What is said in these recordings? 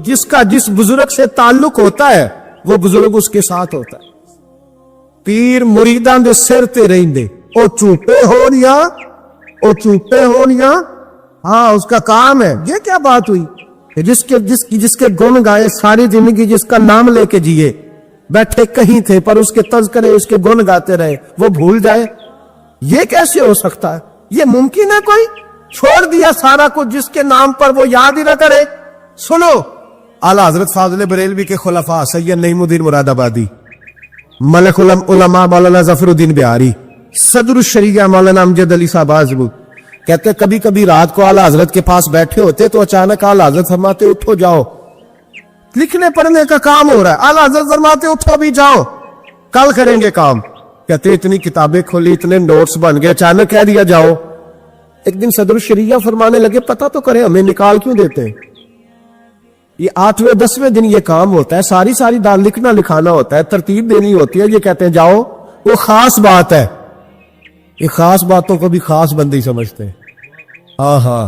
جس کا جس بزرگ سے تعلق ہوتا ہے وہ بزرگ اس کے ساتھ ہوتا ہے. پیر مریداں دے سر تے رہندے او چوپے ہونیاں او چوپے ہونیاں. ہاں اس کا کام ہے. یہ کیا بات ہوئی جس کے گن گائے ساری زندگی, جس کا نام لے کے جیے, بیٹھے کہیں تھے پر اس کے تذکرے اس کے گن گاتے رہے, وہ بھول جائے؟ یہ کیسے ہو سکتا ہے؟ یہ ممکن ہے؟ کوئی چھوڑ دیا سارا کچھ جس کے نام پر وہ یاد ہی نہ کرے. سنو, اعلیٰ حضرت فاضل بریلوی کے خلفاء سید نعیم الدین مراد آبادی, ملک علماء مولانا ظفر الدین بہاری, صدر الشریعہ مولانا امجد علی صاحب آزمود کہتے کبھی کبھی رات کو اعلیٰ حضرت کے پاس بیٹھے ہوتے تو اچانک اعلیٰ حضرت فرماتے اٹھو جاؤ, لکھنے پڑھنے کا کام ہو رہا ہے. اعلیٰ حضرت فرماتے اٹھو بھی جاؤ, کل کریں گے کام. کہتے اتنی کتابیں کھولی, اتنے نوٹس بن گئے, اچانک کہہ دیا جاؤ. ایک دن صدر الشریعہ فرمانے لگے پتہ تو کریں ہمیں نکال کیوں دیتے ہیں؟ یہ 8ویں 10ویں دن یہ کام ہوتا ہے, ساری دال لکھنا لکھانا ہوتا ہے, ترتیب دینی ہوتی ہے. یہ کہتے ہیں جاؤ, وہ خاص بات ہے. یہ خاص باتوں کو بھی خاص بندی سمجھتے ہیں. ہاں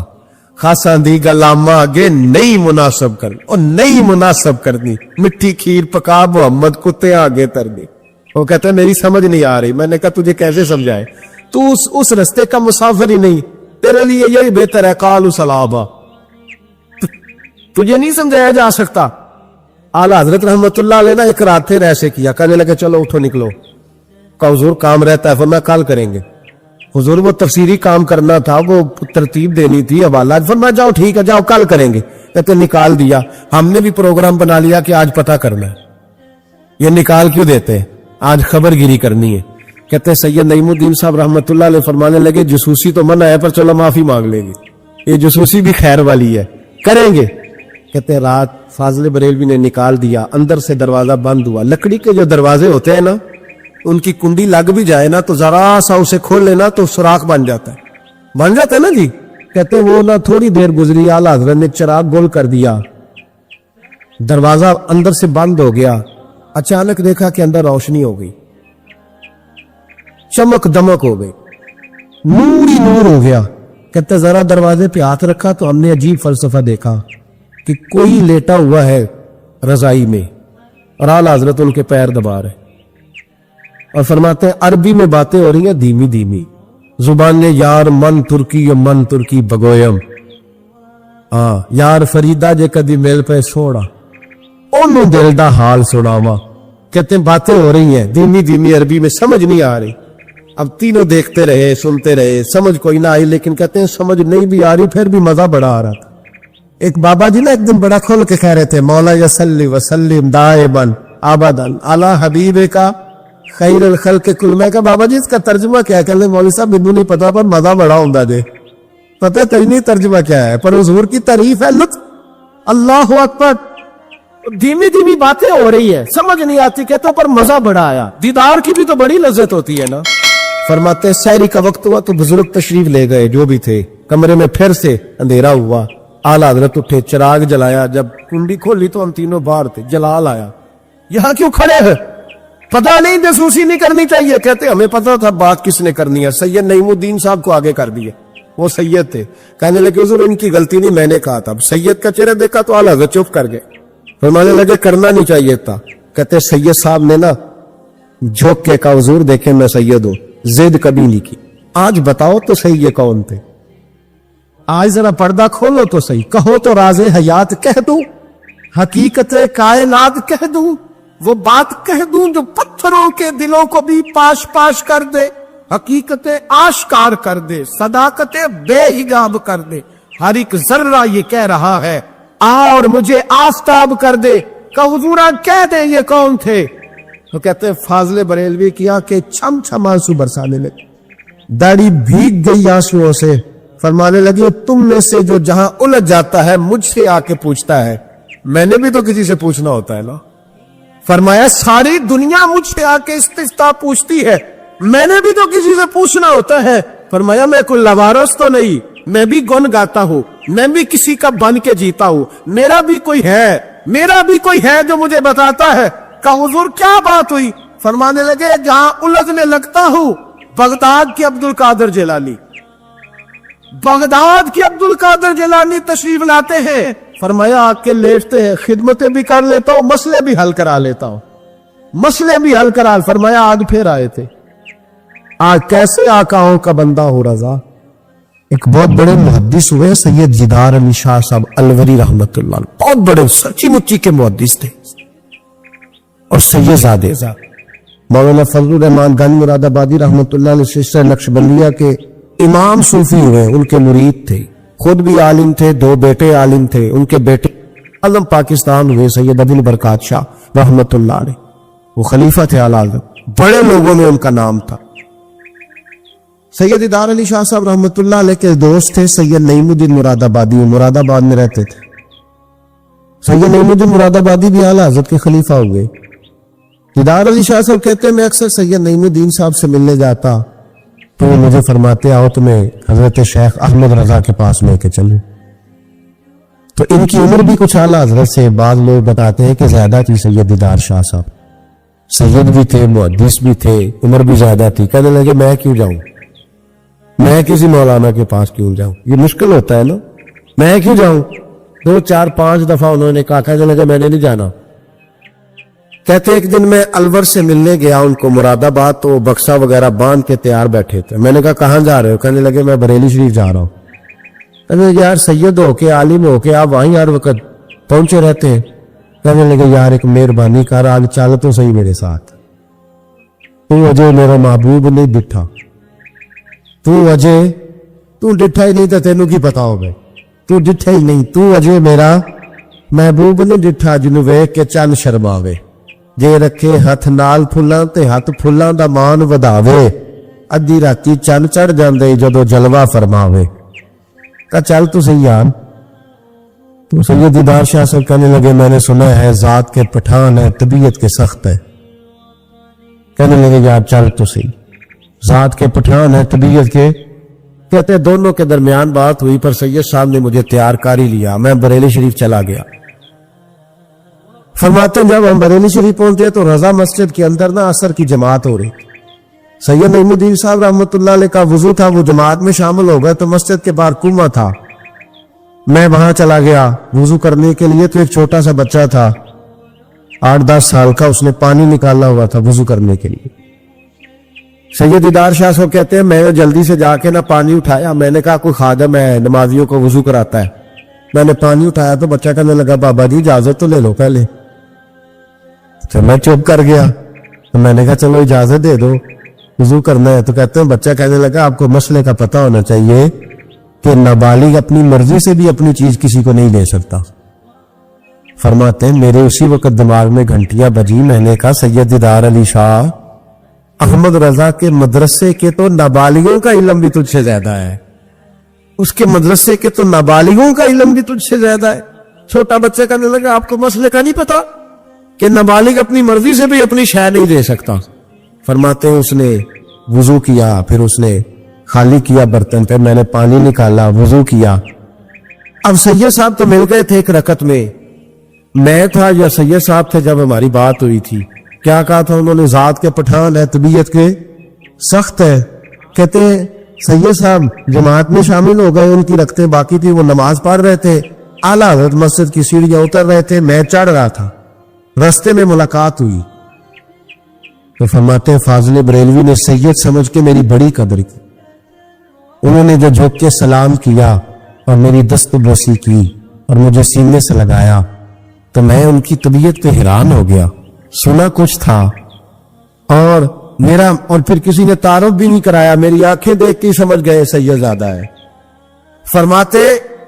خاصا دی گلاما آگے نہیں مناسب کرنی, اور نہیں مناسب کرنی. مٹھی کھیر پکا محمد کتے آگے تر دی. وہ کہتا ہے میری سمجھ نہیں آ رہی. میں نے کہا تجھے کیسے سمجھائے, تو اس رستے کا مسافر ہی نہیں, تیرے لیے یہی بہتر ہے قالوا سلاما. تجھے نہیں سمجھایا جا سکتا. اعلیٰ حضرت رحمت اللہ علیہ نے ایک رات پھر ایسے کیا, کہنے لگے چلو اٹھو نکلو. کہا حضور کام رہتا ہے, فرمایا کل کریں گے. حضور وہ تفسیری کام کرنا تھا, وہ ترتیب دینی تھی, حوالہ. فرمایا جاؤ ٹھیک ہے جاؤ کل کریں گے. کہتے نکال دیا. ہم نے بھی پروگرام بنا لیا کہ آج پتہ کرنا ہے. یہ نکال کیوں دیتے ہیں؟ آج خبر گیری کرنی ہے. کہتے سید نعیم الدین صاحب رحمت اللہ علیہ فرمانے لگے جسوسی تو منع ہے پر چلو معافی مانگ لیں گے, یہ جسوسی بھی خیر والی ہے, کریں گے. کہتے رات فاضل بریلوی نے نکال دیا, اندر سے دروازہ بند ہوا. لکڑی کے جو دروازے ہوتے ہیں نا, ان کی کنڈی لگ بھی جائے نا تو ذرا سا اسے کھول لینا تو سوراخ بن جاتا ہے نا جی. کہتے وہ نہ تھوڑی دیر گزری, اعلیٰ حضرت نے چراغ گول کر دیا, دروازہ اندر سے بند ہو گیا. اچانک دیکھا کہ اندر روشنی ہو گئی, چمک دمک ہو گئی, نور ہی نور ہو گیا. کہتے ذرا دروازے پہ ہاتھ رکھا تو ہم نے عجیب فلسفہ دیکھا کہ کوئی لیٹا ہوا ہے رضائی میں اور اعلیٰ حضرت ان کے پیر دبا رہے, اور فرماتے ہیں عربی میں باتیں ہو رہی ہیں دھیمی دھیمی. زبان نے یار من ترکی بگویم, یار فریدہ جے کدی میل پہ سوڑا انہوں دل دا حال سناوا. کہتے ہیں باتیں ہو رہی ہیں دھیمی دھیمی عربی میں, سمجھ نہیں آ رہی. اب تینوں دیکھتے رہے سنتے رہے, سمجھ کوئی نہ آئی, لیکن کہتے ہیں سمجھ نہیں بھی آ رہی پھر بھی مزہ بڑا آ رہا تھا. ایک بابا جی نا ایک دن بڑا کھول کے کہہ رہے تھے مولا یصلی وسلم دائبا ابدا علی حبیب کا خیر الخلق کل. میں کہا بابا جی اس کا ترجمہ کیا ہے؟ کہ مولوی صاحب مجھے نہیں پتا پر مزہ بڑا ہوندا دے. پتہ ہے نہیں ترجمہ کیا ہے, پر حضور کی تعریف ہے, لطف. اللہ اکبر. دھیمی دھیمی باتیں ہو رہی ہے, سمجھ نہیں آتی, کہتے پر مزہ بڑا آیا. دیدار کی بھی تو بڑی لذت ہوتی ہے نا. فرماتے سحری کا وقت ہوا تو بزرگ تشریف لے گئے جو بھی تھے, کمرے میں پھر سے اندھیرا ہوا. اعلیٰ حضرت اٹھے, چراغ جلایا, جب کنڈی کھولی تو ہم تینوں باہر تھے. جلال آیا, یہاں کیوں کھڑے ہیں؟ پتہ نہیں جاسوسی نہیں کرنی چاہیے. کہتے ہمیں پتہ تھا بات کس نے کرنی ہے, سید نعیم الدین صاحب کو آگے کر دیا. وہ سید تھے. کہنے لگے حضور ان کی غلطی نہیں, میں نے کہا تھا. سید کا چہرہ دیکھا تو اعلیٰ حضرت چپ کر گئے, فرمانے لگے کرنا نہیں چاہیے تھا. کہتے سید صاحب نے نا جھوک کے کہا حضور دیکھیں میں سید ہوں, زد کبھی نہیں کی. آج بتاؤ تو صحیح یہ کون تھے؟ آج ذرا پردہ کھولو تو صحیح, کہو تو راز حیات کہہ دوں, حقیقت کائنات کہہ دوں, وہ بات کہہ دوں جو پتھروں کے دلوں کو بھی پاش پاش کر دے, حقیقت آشکار کر دے, صداقت بے حجاب کر دے. ہر ایک ذرہ یہ کہہ رہا ہے آ اور مجھے آفتاب کر دے. کہ حضورہ کہہ دیں یہ کون تھے؟ تو کہتے ہیں فاضل بریلوی کی آنکھیں چھم چھم آنسو برسانے لگے, داڑھی بھیگ گئی آنسوؤں سے. فرمانے لگے تم میں سے جو جہاں الجھ جاتا ہے مجھ سے آ کے پوچھتا ہے, میں نے بھی تو کسی سے پوچھنا ہوتا ہے نا. فرمایا ساری دنیا مجھ سے آ کے استفتاء پوچھتی ہے, میں نے بھی تو کسی سے پوچھنا ہوتا ہے. فرمایا میں کوئی لوارث تو نہیں, میں بھی گن گاتا ہوں, میں بھی کسی کا بن کے جیتا ہوں, میرا بھی کوئی ہے جو مجھے بتاتا ہے. کہ حضور کیا بات ہوئی؟ فرمانے لگے جہاں الجھنے لگتا ہوں بغداد کے عبد القادر جیلانی تشریف لاتے ہیں. فرمایا آ کے لیٹتے ہیں، خدمتیں بھی کر لیتا ہوں، مسئلے بھی حل کرا لیتا ہوں، مسئلے بھی حل کرا. فرمایا آج پھر آئے تھے. آج کیسے آقاؤں کا بندہ ہو رضا. ایک بہت بڑے محدث ہوئے سید جدار علی شاہ صاحب الوری رحمت اللہ علیہ، بہت بڑے سچی مچی کے محدث تھے. اور سید زادے مولانا فضل الرحمان گنج مراد آبادی رحمت اللہ علیہ سلسلہ نقشبندیہ کے امام صوفی ہوئے، ان کے مرید تھے، خود بھی عالم تھے، دو بیٹے عالم تھے. ان کے بیٹے اعظم پاکستان ہوئے سید ابو البرکات شاہ رحمت اللہ علیہ، وہ خلیفہ تھے اعلیٰ حضرت، بڑے لوگوں میں ان کا نام تھا. سید دیدار علی شاہ صاحب رحمت اللہ علیہ کے دوست تھے سید نعیم الدین مراد آبادی، وہ مراد آباد میں رہتے تھے. سید نعیم الدین مراد آبادی بھی اعلیٰ حضرت کے خلیفہ ہوئے. دیدار علی شاہ صاحب کہتے ہیں میں اکثر سید نعیم الدین صاحب سے ملنے جاتا تو وہ مجھے فرماتے آؤ تمہیں حضرت شیخ احمد رضا کے پاس لے کے چلیں. تو ان کی عمر بھی کچھ اعلیٰ حضرت سے بعض لوگ بتاتے ہیں کہ زیادہ تھی سید دیدار شاہ صاحب. سید بھی تھے، محدث بھی تھے، عمر بھی زیادہ تھی. کہنے لگے میں کیوں جاؤں، میں کسی مولانا کے پاس کیوں جاؤں، یہ مشکل ہوتا ہے نا، میں کیوں جاؤں. 2 4 5 دفعہ انہوں نے کہا، کہنے لگے میں نے نہیں جانا. کہتے ایک دن میں الور سے ملنے گیا ان کو مراد آباد، تو بکسا وغیرہ باندھ کے تیار بیٹھے تھے. میں نے کہا کہاں جا رہے ہو، کہنے لگے میں بریلی شریف جا رہا ہوں. کہنے لگے یار سید ہو کے عالم ہو کے آپ وہیں ہر وقت پہنچے رہتے ہیں. کہنے لگے یار ایک مہربانی کر، آج چل تو صحیح میرے ساتھ. تو اجے میرا محبوب نہیں ڈٹھا، تو اجے تو ڈٹھا ہی نہیں تو تینوں کی پتا ہو گئے، تو ڈٹھا ہی نہیں، تو اجے میرا محبوب نہیں ڈٹھا جنوں ویکھ کے چن شرماوے. جے رکھے ہاتھ نال پھلاں تے ہاتھ پھلاں دا مان وداوے، ادھی راتی چن چڑھ جاندے جدوں جلوہ فرماوے. کہا چل تو صحیح یار. تو سید دیدار شاہ صاحب کہنے لگے میں نے سنا ہے ذات کے پٹھان ہے، طبیعت کے سخت ہے. کہنے لگے یار چل تو صحیح، ذات کے پٹھان ہے طبیعت کے. کہتے دونوں کے درمیان بات ہوئی، پر سید صاحب نے مجھے تیار کر ہی لیا. میں بریلی شریف چلا گیا. فرماتے ہیں جب ہم بریلی شریف پہنچے تو رضا مسجد کے اندر نا عصر کی جماعت ہو رہی. سید نعیم الدین صاحب رحمت اللہ علیہ کا وضو تھا، وہ جماعت میں شامل ہو گئے. تو مسجد کے باہر کنواں تھا، میں وہاں چلا گیا وضو کرنے کے لیے. تو ایک چھوٹا سا بچہ تھا 8-10 سال کا، اس نے پانی نکالا ہوا تھا وضو کرنے کے لیے. سید دیدار شاہ صاحب کہتے ہیں میں جلدی سے جا کے نا پانی اٹھایا. میں نے کہا کوئی خادم ہے نمازیوں کو وضو کراتا ہے. میں نے پانی اٹھایا تو بچہ کہنے لگا بابا جی اجازت تو لے لو پہلے. تو میں چپ کر گیا. تو میں نے کہا چلو اجازت دے دو وضو کرنا ہے. تو کہتے ہیں بچہ کہنے لگا آپ کو مسئلے کا پتہ ہونا چاہیے کہ نابالغ اپنی مرضی سے بھی اپنی چیز کسی کو نہیں دے سکتا. فرماتے ہیں میرے اسی وقت دماغ میں گھنٹیاں بجی. میں نے کہا سید دیدار علی شاہ احمد رضا کے مدرسے کے تو نابالغوں کا علم بھی تجھ سے زیادہ ہے، اس کے مدرسے کے تو نابالغوں کا علم بھی تجھ سے زیادہ ہے. چھوٹا بچہ کہنے لگا آپ کو مسئلے کا نہیں پتا کہ نابالغ اپنی مرضی سے بھی اپنی شے نہیں دے سکتا. فرماتے ہیں اس نے وضو کیا، پھر اس نے خالی کیا برتن پہ، میں نے پانی نکالا وضو کیا. اب سید صاحب تو مل گئے تھے ایک رکعت میں. میں تھا یا سید صاحب تھے جب ہماری بات ہوئی تھی. کیا کہا تھا انہوں نے؟ ذات کے پٹھان ہے طبیعت کے سخت ہے. کہتے ہیں سید صاحب جماعت میں شامل ہو گئے، ان کی رکعتیں باقی تھی، وہ نماز پڑھ رہے تھے. اعلیٰ حضرت مسجد کی سیڑھیاں اتر رہے تھے، میں چڑھ رہا تھا. رستے میں ملاقات ہوئی. تو فرماتے ہیں فاضل بریلوی نے سید سمجھ کے میری بڑی قدر کی. انہوں نے جو جھک کے سلام کیا اور میری دستبوسی کی اور مجھے سینے سے لگایا تو میں ان کی طبیعت پہ حیران ہو گیا. سنا کچھ تھا اور پھر کسی نے تعارف بھی نہیں کرایا، میری آنکھیں دیکھ کے سمجھ گئے سید زادہ ہے. فرماتے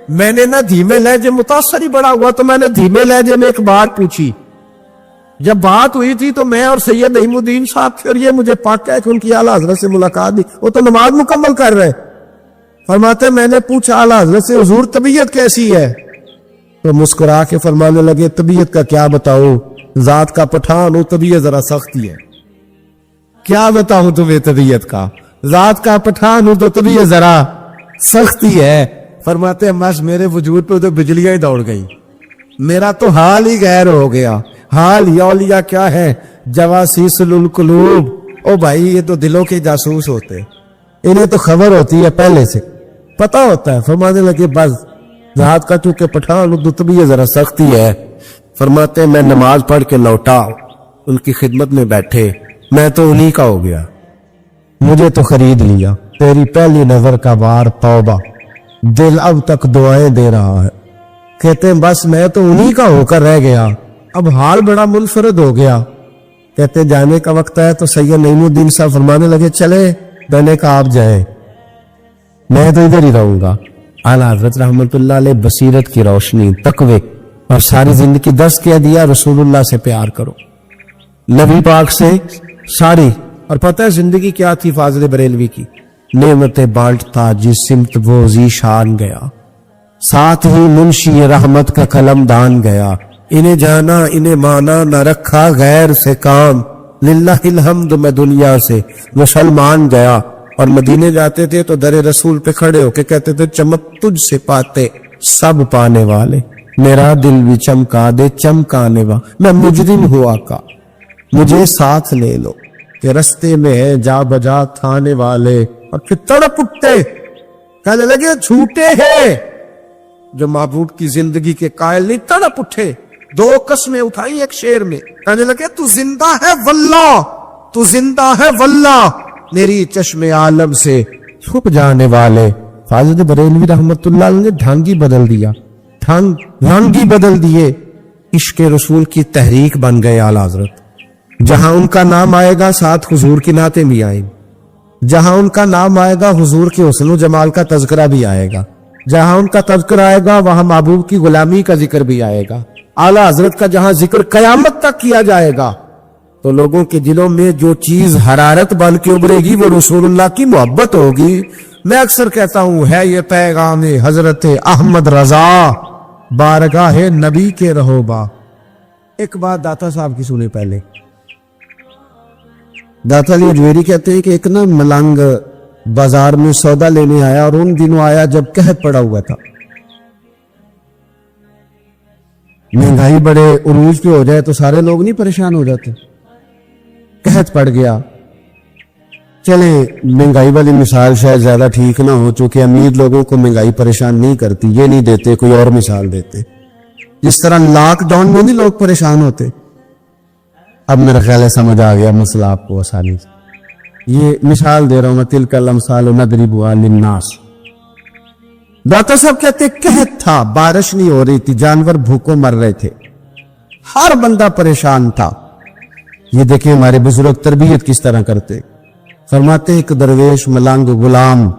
میں نے نا دھیمے لہجے، متاثر ہی بڑا ہوا تو میں نے دھیمے لہجے میں ایک بات پوچھی. جب بات ہوئی تھی تو میں اور سید نعیم الدین صاحب تھے، اور یہ مجھے پاک ہے کہ ان کی اعلیٰ حضرت سے ملاقات دی، وہ تو نماز مکمل کر رہے. فرماتے میں نے پوچھا اعلیٰ حضرت سے حضور طبیعت کیسی ہے؟ تو مسکرا کے فرمانے لگے طبیعت کا کیا بتاؤ، ذات کا پٹھان ہو، طبیعت ذرا سختی ہے. کیا بتاؤں تمہیں طبیعت کا، ذات کا پٹھان ہو تو طبیعت ذرا سختی ہے. فرماتے بس میرے وجود پہ تو بجلیاں ہی دوڑ گئی، میرا تو حال ہی غیر ہو گیا. حال یا اولیاء کیا ہے؟ جواسیس القلوب. او بھائی یہ تو دلوں کے جاسوس ہوتے، انہیں تو خبر ہوتی ہے، پہلے سے پتہ ہوتا ہے. فرمانے لگے بس رات کا چونکہ پٹھان اردو تو بھی یہ ذرا سختی ہے. فرماتے میں نماز پڑھ کے لوٹا, ان کی خدمت میں بیٹھے, میں تو انہی کا ہو گیا, مجھے تو خرید لیا. تیری پہلی نظر کا وار توبہ, دل اب تک دعائیں دے رہا ہے. کہتے ہیں بس میں تو انہی کا ہو کر رہ گیا, اب حال بڑا منفرد ہو گیا. کہتے جانے کا وقت ہے تو سید نعیم الدین صاحب فرمانے لگے چلے, میں نے کہا آپ جائیں, میں تو ادھر ہی رہوں گا. اعلیٰ حضرت رحمت اللہ علیہ بصیرت کی روشنی, تقوی اور ساری زندگی درس کیا دیا رسول اللہ سے پیار کرو, نبی پاک سے ساری. اور پتہ ہے زندگی کیا تھی فاضل بریلوی کی؟ نعمتیں بانٹتا جس سمت وہ ذیشان گیا, ساتھ ہی منشی رحمت کا قلم دان گیا. انہیں جانا انہیں مانا نہ رکھا غیر سے کام, للہ الحمد میں دنیا سے مسلمان گیا. اور مدینے جاتے تھے تو در رسول پہ کھڑے ہو کے کہتے تھے چمک تجھ سے پاتے سب پانے والے, میرا دل بھی چمکا دے چمکانے وا, میں مجرم ہوا کا مجھے ساتھ لے لو, کہ رستے میں ہے جا بجا تھانے والے. اور پھر تڑپ اٹھتے, کہنے لگے چھوٹے ہیں جو محبوب کی زندگی کے قائل نہیں. تڑپ اٹھے, دو قسمیں اٹھائی ایک شعر میں, کہنے لگے تو زندہ ہے واللہ, تو زندہ ہے واللہ, میری چشم عالم سے چھپ جانے والے. فاضل بریلوی رحمت اللہ علیہ نے ڈھنگ ہی بدل دیا, رنگ ہی بدل دیے, عشق رسول کی تحریک بن گئے اعلیٰ حضرت. جہاں ان کا نام آئے گا ساتھ حضور کی نعتیں بھی آئیں, جہاں ان کا نام آئے گا حضور کے حسن و جمال کا تذکرہ بھی آئے گا, جہاں ان کا تذکرہ آئے گا وہاں محبوب کی غلامی کا ذکر بھی آئے گا. اعلیٰ حضرت کا جہاں ذکر قیامت تک کیا جائے گا تو لوگوں کے دلوں میں جو چیز حرارت بن کے ابھرے گی وہ رسول اللہ کی محبت ہوگی. میں اکثر کہتا ہوں ہے یہ پیغام حضرت احمد رضا, بارگاہ نبی کے رہو با. ایک بات داتا صاحب کی سنیں پہلے. داتا علی اجمیری کہتے ہیں کہ ایک نا ملنگ بازار میں سودا لینے آیا, اور ان دنوں آیا جب قحط پڑا ہوا تھا, مہنگائی بڑے عروج پہ ہو جائے تو سارے لوگ نہیں پریشان ہو جاتے. قحط پڑ گیا. چلے مہنگائی والی مثال شاید زیادہ ٹھیک نہ ہو, چونکہ امیر لوگوں کو مہنگائی پریشان نہیں کرتی, یہ نہیں دیتے, کوئی اور مثال دیتے. جس طرح لاک ڈاؤن میں نہیں لوگ پریشان ہوتے. اب میرا خیال ہے سمجھ آ گیا مسئلہ آپ کو آسانی سے. یہ مثال دے رہا ہوں میں, تلک الامثال نضربها للناس. داتا صاحب کہتے قحط تھا, بارش نہیں ہو رہی تھی, جانور بھوکوں مر رہے تھے, ہر بندہ پریشان تھا. یہ دیکھیں ہمارے بزرگ تربیت کس طرح کرتے. فرماتے ایک درویش ملنگ غلام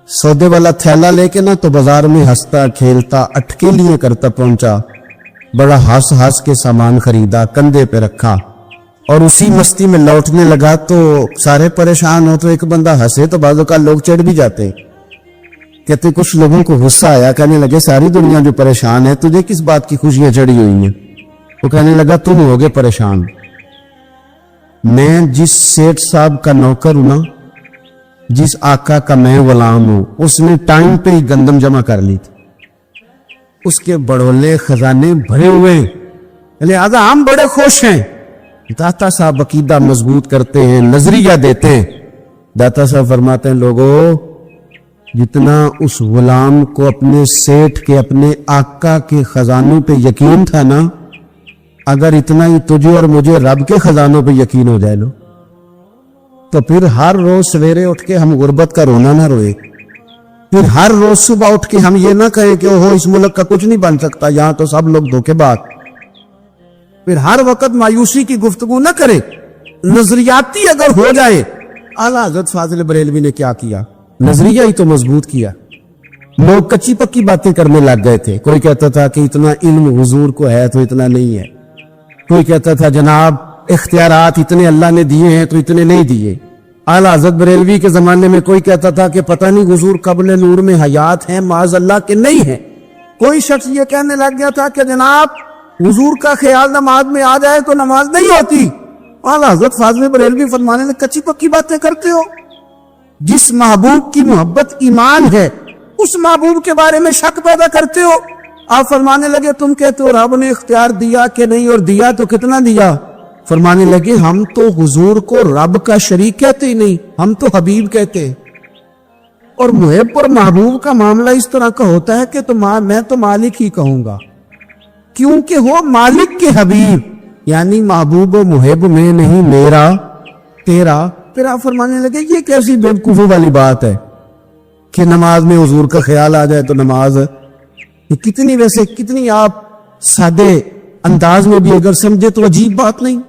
سودے والا تھیلا لے کے نا تو بازار میں ہنستا کھیلتا اٹکے لیے کرتا پہنچا, بڑا ہنس ہنس کے سامان خریدا, کندھے پہ رکھا, اور اسی مستی میں لوٹنے لگا. تو سارے پریشان ہو تو ایک بندہ ہنسے تو بعض اوقات لوگ چڑھ بھی جاتے. کہتے کچھ لوگوں کو غصہ آیا, کہنے لگے ساری دنیا جو پریشان ہے تجھے کس بات کی خوشیاں چڑھی ہوئی ہیں؟ وہ کہنے لگا تم ہوگے پریشان, میں جس سیٹ صاحب کا نوکر ہوں نا, جس آقا کا میں غلام ہوں, اس نے ٹائم پہ ہی گندم جمع کر لی تھی, اس کے بڑولے خزانے بھرے ہوئے, لہذا ہم بڑے خوش ہیں. داتا صاحب عقیدہ مضبوط کرتے ہیں, نظریہ دیتے ہیں. داتا صاحب فرماتے ہیں لوگوں, جتنا اس غلام کو اپنے سیٹ کے اپنے آقا کے خزانوں پہ یقین تھا نا, اگر اتنا ہی تجھے اور مجھے رب کے خزانوں پہ یقین ہو جائے لو, تو پھر ہر روز سویرے اٹھ کے ہم غربت کا رونا نہ روئے, پھر ہر روز صبح اٹھ کے ہم یہ نہ کہیں کہ اوہو اس ملک کا کچھ نہیں بن سکتا, یہاں تو سب لوگ دھوکے باز, پھر ہر وقت مایوسی کی گفتگو نہ کرے, نظریاتی اگر ہو جائے. اعلیٰ حضرت فاضل بریلوی نے کیا کیا, نظریہ ہی تو مضبوط کیا. لوگ کچی پکی باتیں کرنے لگ گئے تھے. کوئی کہتا تھا کہ اتنا علم حضور کو ہے تو اتنا نہیں ہے, کوئی کہتا تھا جناب اختیارات اتنے اللہ نے دیے ہیں تو اتنے نہیں دیے. اعلیٰ حضرت بریلوی کے زمانے میں کوئی کہتا تھا کہ پتہ نہیں حضور قبل نور میں حیات ہیں, معاذ اللہ کے نہیں ہیں. کوئی شخص یہ کہنے لگ گیا تھا کہ جناب حضور کا خیال نماز میں آ جائے تو نماز نہیں ہوتی. اعلیٰ حضرت فاضل بریلوی فرمانے لگے کچی پکی باتیں کرتے ہو, جس محبوب کی محبت ایمان ہے اس محبوب کے بارے میں شک پیدا کرتے ہو. آپ فرمانے لگے تم کہتے ہو رب نے اختیار دیا کہ نہیں, اور دیا تو کتنا دیا. فرمانے لگے ہم تو حضور کو رب کا شریک کہتے ہی نہیں, ہم تو حبیب کہتے. اور محب اور محبوب کا معاملہ اس طرح کا ہوتا ہے کہ میں تو مالک ہی کہوں گا، کیونکہ وہ مالک کے حبیب، یعنی محبوب و محب میں نہیں میرا تیرا۔ پھر آپ فرمانے لگے یہ کیسی بیوقوفی والی بات ہے کہ نماز میں حضور کا خیال آ جائے تو نماز، کتنی آپ سادے انداز میں بھی اگر سمجھے تو عجیب بات نہیں۔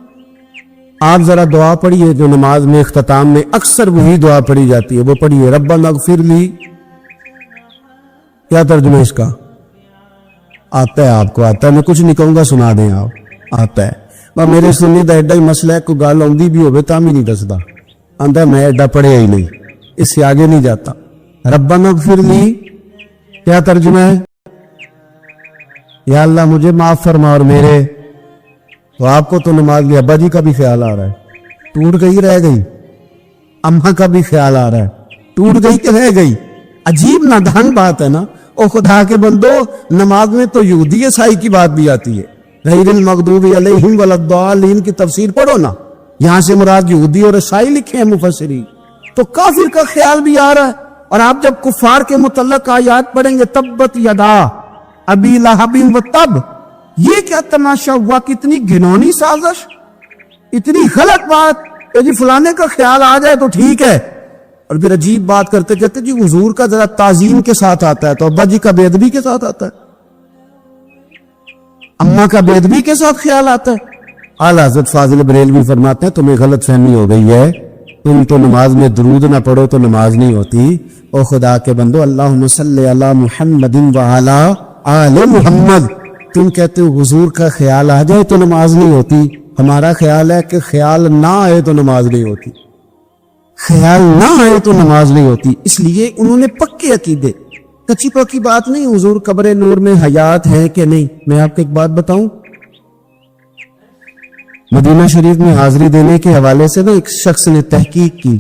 آپ ذرا دعا پڑھیے جو نماز میں اختتام میں اکثر وہی دعا پڑھی جاتی ہے، وہ پڑھیے ربنا اغفر لی۔ کیا ترجمہ اس کا؟ آتا ہے آپ کو؟ آتا ہے؟ میں کچھ نہیں کہوں گا، سنا دیں آپ، آتا ہے۔ اور میرے سننے دا ایڈا ہی مسئلہ ہے، کوئی گال آندی بھی ہوئے تام ہی نہیں دستا، آندہ میں ایڈا پڑھے ہی نہیں، اس سے آگے نہیں جاتا۔ ربنا اغفر لی کیا ترجمہ ہے؟ یا اللہ مجھے معاف فرما اور میرے، تو آپ کو تو نماز میں ابا جی کا بھی خیال آ رہا ہے، ٹوٹ گئی رہ گئی، اماں کا بھی خیال آ رہا ہے، ٹوٹ گئی کہ رہ گئی؟ عجیب نادان بات ہے نا۔ او خدا کے بندو، نماز میں تو یہودی عیسائی کی بات بھی آتی ہے، غیر المغضوب علیہم ولا الضالین کی تفسیر پڑھو نا، یہاں سے مراد یہودی اور عیسائی لکھے ہیں مفسرین، تو کافر کا خیال بھی آ رہا ہے۔ اور آپ جب کفار کے متعلق آیات پڑھیں گے تبت یدا ابی لہب و تب، یہ کیا تماشا ہوا، کتنی گھنونی سازش، اتنی غلط بات کہ جی فلانے کا خیال آ جائے تو ٹھیک ہے، اور پھر عجیب بات کرتے کہتے جی حضور کا ذرا تعظیم کے ساتھ آتا ہے تو ابا جی کا بے ادبی کے ساتھ آتا ہے، اماں کا بے ادبی کے ساتھ خیال آتا ہے۔ اعلیٰ حضرت فاضل بریلوی فرماتے ہیں تمہیں غلط فہمی ہو گئی ہے، تم تو نماز میں درود نہ پڑھو تو نماز نہیں ہوتی۔ او خدا کے بندو، اللہم صلی علی محمد وعلی آل محمد، تم کہتے ہو حضور کا خیال آ جائے تو نماز نہیں ہوتی، ہمارا خیال ہے کہ خیال نہ آئے تو نماز نہیں ہوتی، خیال نہ آئے تو نماز نہیں ہوتی۔ اس لیے انہوں نے پکے عقیدے، کچی پکی بات نہیں، حضور قبر نور میں حیات ہے کہ نہیں۔ میں آپ کو ایک بات بتاؤں، مدینہ شریف میں حاضری دینے کے حوالے سے نا ایک شخص نے تحقیق کی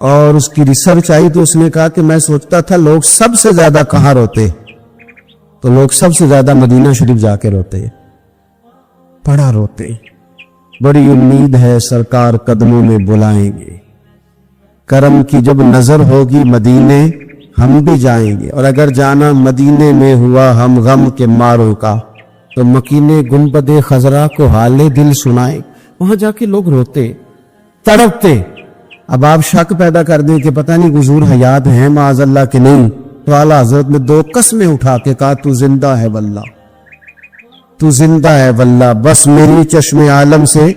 اور اس کی ریسرچ آئی تو اس نے کہا کہ میں سوچتا تھا لوگ سب سے زیادہ کہاں روتے، تو لوگ سب سے زیادہ مدینہ شریف جا کے روتے، بڑا روتے۔ بڑی امید ہے سرکار قدموں میں بلائیں گے، کرم کی جب نظر ہوگی مدینے ہم بھی جائیں گے، اور اگر جانا مدینے میں ہوا ہم غم کے ماروں کا تو مکینے گنبد خضرا کو حال دل سنائے۔ وہاں جا کے لوگ روتے، تڑپتے۔ اب آپ شک پیدا کر دیں کہ پتہ نہیں حضور حیات ہیں معاذ اللہ کہ نہیں، تو اعلیٰ حضرت نے 2 قسمیں اٹھا کے کہا تو زندہ ہے واللہ، تو زندہ ہے واللہ، بس میری چشم عالم سے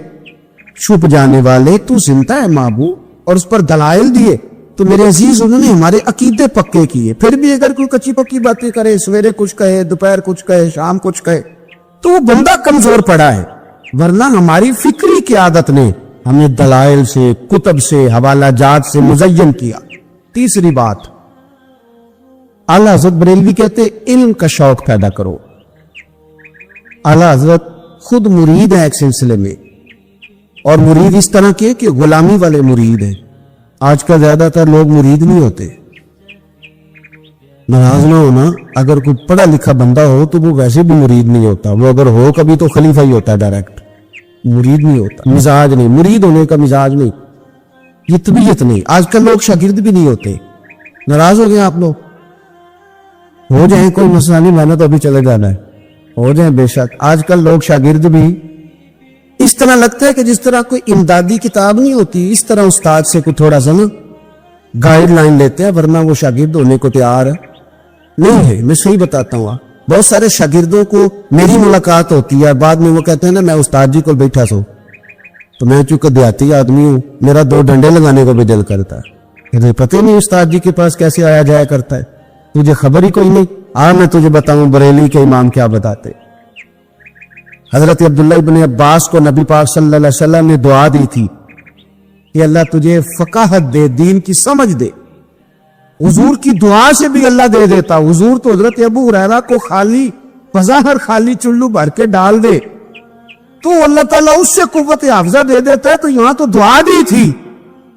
چھپ جانے والے تو زندہ ہے محبوب، اور اس پر دلائل دیے۔ تو میرے عزیز انہوں نے ہمارے عقیدے پکے کیے۔ پھر بھی اگر کوئی کچی پکی باتیں کرے، سویرے کچھ کہے، دوپہر کچھ کہے، شام کچھ کہے، تو وہ بندہ کمزور پڑا ہے، ورنہ ہماری فکری قیادت نے ہمیں دلائل سے، کتب سے، حوالہ جات سے مزین کیا۔ تیسری بات، اعلیٰ حضرت بریلوی کہتے علم کا شوق پیدا کرو۔ اعلیٰ حضرت خود مرید ہے ایک سلسلے میں، اور مرید اس طرح کے کہ غلامی والے مرید ہیں۔ آج کا زیادہ تر لوگ مرید نہیں ہوتے، ناراض نہ ہونا، اگر کوئی پڑھا لکھا بندہ ہو تو وہ ویسے بھی مرید نہیں ہوتا، وہ اگر ہو کبھی تو خلیفہ ہی ہوتا ہے ڈائریکٹ، مرید نہیں ہوتا، مزاج نہیں، مرید ہونے کا مزاج نہیں، یہ طبیعت نہیں۔ آج کل لوگ شاگرد بھی نہیں ہوتے، ناراض ہو گئے آپ لوگ، ہو جائیں کوئی مسئلہ نہیں، میں نے تو ابھی چلے جانا ہے، ہو جائیں بے شک۔ آج کل لوگ شاگرد بھی اس طرح لگتا ہے کہ جس طرح کوئی امدادی کتاب نہیں ہوتی، اس طرح استاد سے کوئی تھوڑا سا نا گائیڈ لائن لیتے ہیں، ورنہ وہ شاگرد ہونے کو تیار نہیں ہے۔ میں صحیح بتاتا ہوں، بہت سارے شاگردوں کو میری ملاقات ہوتی ہے، بعد میں وہ کہتے ہیں نا میں استاد جی کو بیٹھا سو، تو میں چونکہ دیہاتی آدمی ہوں، میرا 2 ڈنڈے لگانے کو بھی دل کرتا ہے، کہ پتہ نہیں استاد جی کے پاس کیسے آیا جایا کرتا ہے، تجھے خبر ہی کوئی نہیں۔ میں تجھے بتاؤں بریلی کے امام کیا بتاتے۔ حضرت عبداللہ ابن عباس کو نبی پاک صلی اللہ علیہ وسلم نے دعا دی تھی کہ اللہ تجھے فقاہت دے، دین کی سمجھ دے۔ حضور کی دعا سے بھی اللہ دے دیتا۔ حضور تو حضرت ابو ہریرہ کو خالی بظاہر خالی چلو بھر کے ڈال دے تو اللہ تعالیٰ اس سے قوت حافظہ دے دیتا ہے، تو یہاں تو دعا دی تھی،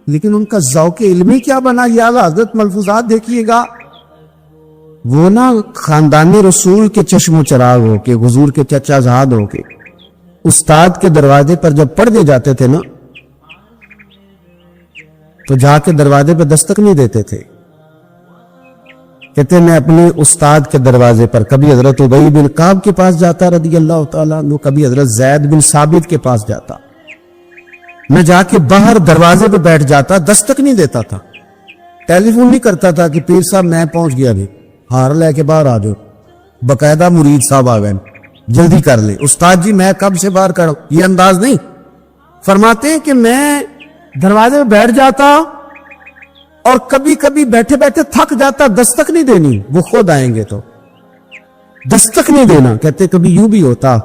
لیکن ان کا ذوق علمی کیا بنا۔ یہ اعلیٰ حضرت ملفوظات دیکھیے گا، وہ نا خاندان رسول کے چشم و چراغ ہو کے، حضور کے چچا زاد ہو کے، استاد کے دروازے پر جب پڑھنے جاتے تھے نا تو جا کے دروازے پہ دستک نہیں دیتے تھے، کہتے میں اپنے استاد کے دروازے پر کبھی حضرت ابی بن کعب کے پاس جاتا رضی اللہ تعالیٰ عنہ، کبھی حضرت زید بن ثابت کے پاس جاتا، میں جا کے باہر دروازے پہ بیٹھ جاتا، دستک نہیں دیتا تھا، ٹیلی فون نہیں کرتا تھا کہ پیر صاحب میں پہنچ گیا بھی، ہار لے کے باہر آ جاؤ، باقاعدہ مرید صاحب آ گئے جلدی کر لیں، استاد جی میں کب سے باہر کروں، یہ انداز نہیں۔ فرماتے ہیں کہ میں دروازے پہ بیٹھ جاتا اور کبھی کبھی بیٹھے بیٹھے تھک جاتا، دستک نہیں دینی، وہ خود آئیں گے تو دستک نہیں دینا۔ کہتے کبھی یوں بھی ہوتا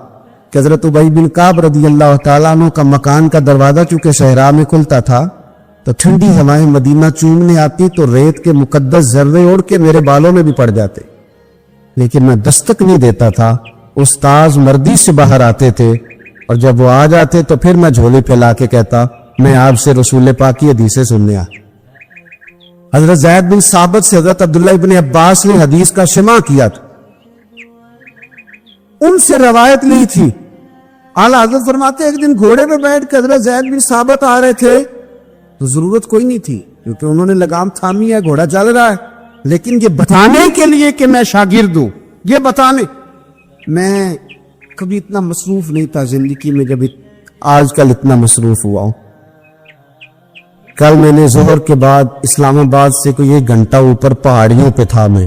کہ حضرت ابی بن کعب رضی اللہ تعالیٰ عنہ کا مکان کا دروازہ چونکہ صحرا میں کھلتا تھا تو ٹھنڈی ہوائیں مدینہ چومنے آتی تو ریت کے مقدس ذرے اڑ کے میرے بالوں میں بھی پڑ جاتے، لیکن میں دستک نہیں دیتا تھا۔ استاذ مردی سے باہر آتے تھے اور جب وہ آ جاتے تو پھر میں جھولی پھیلا کے کہتا میں آپ سے رسول پاک کی حدیثیں سننے آیا۔ حضرت زید بن ثابت سے حضرت عبداللہ ابن عباس نے حدیث کا شمع کیا تھا، ان سے روایت لی تھی۔ اعلیٰ حضرت فرماتے ایک دن گھوڑے پہ بیٹھ کے حضرت زید بن ثابت آ رہے تھے تو ضرورت کوئی نہیں تھی کیونکہ انہوں نے لگام تھامی ہے، گھوڑا چل رہا ہے، لیکن یہ بتانے کے لیے کہ میں شاگرد ہوں، یہ بتانے میں کبھی اتنا مصروف نہیں تھا زندگی میں جب آج کل اتنا مصروف ہوا ہوں۔ کل میں نے ظہر کے بعد اسلام آباد سے کوئی 1 گھنٹہ اوپر پہاڑیوں پہ تھا میں،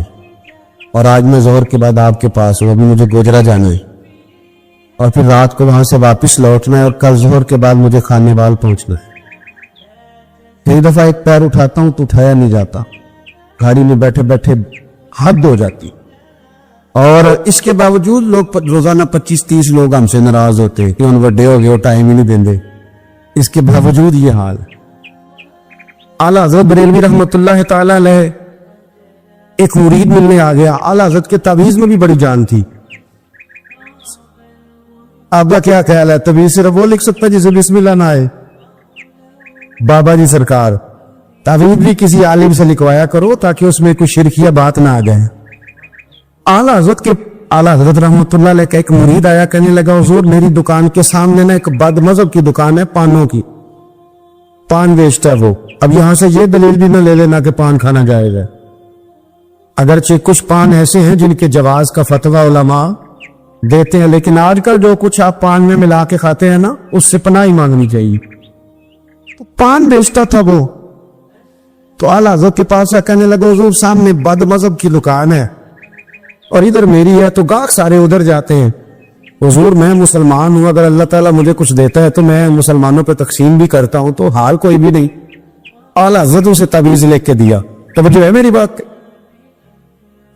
اور آج میں ظہر کے بعد آپ کے پاس ہوں، ابھی مجھے گوجرا جانا ہے اور پھر رات کو وہاں سے واپس لوٹنا ہے اور کل ظہر کے بعد مجھے خانے وال پہنچنا ہے۔ کئی دفعہ ایک پیر اٹھاتا ہوں تو اٹھایا نہیں جاتا، گاڑی میں بیٹھے بیٹھے حد ہو جاتی، اور اس کے باوجود لوگ روزانہ 25-30 لوگ ہم سے ناراض ہوتے کہ ان وڈے ہو گئے وہ ٹائم ہی نہیں دیں دے، اس کے باوجود یہ حال ہے۔ اعلیٰ حضرت بریلوی رحمۃ اللہ تعالی علیہ ایک مرید ملنے آ گیا، اعلیٰ حضرت کے تعویذ میں بھی بڑی جان تھی۔ آپ کا کیا خیال ہے تعویذ صرف وہ لکھ سکتا جسے بسم اللہ نہ آئے؟ بابا جی سرکار تعویذ بھی کسی عالم سے لکھوایا کرو تاکہ اس میں کوئی شرکیہ بات نہ آ جائے۔ اعلیٰ حضرت رحمۃ اللہ علیہ کا ایک مرید آیا، کہنے لگا حضور میری دکان کے سامنے نا ایک بد مذہب کی دکان ہے، پانوں کی، پان بیچتا ہے وہ، اب یہاں سے یہ دلیل بھی نہ لے لینا کہ پان کھانا جائز ہے، اگرچہ کچھ پان ایسے ہیں جن کے جواز کا فتویٰ علماء دیتے ہیں، لیکن آج کل جو کچھ آپ پان میں ملا کے کھاتے ہیں نا اس سے پناہ ہی مانگنی چاہیے۔ تو پان بیچتا تھا وہ، تو اعلیٰ حضرت کے پاس کہنے لگا حضور سامنے بد مذہب کی دکان ہے اور ادھر میری ہے، تو گاہک سارے ادھر جاتے ہیں، حضور میں مسلمان ہوں، اگر اللہ تعالیٰ مجھے کچھ دیتا ہے تو میں مسلمانوں پہ تقسیم بھی کرتا ہوں، تو حال کوئی بھی نہیں۔ اعلیٰ حضرت اسے تعویذ لکھ کے دیا، توجہ ہے میری بات،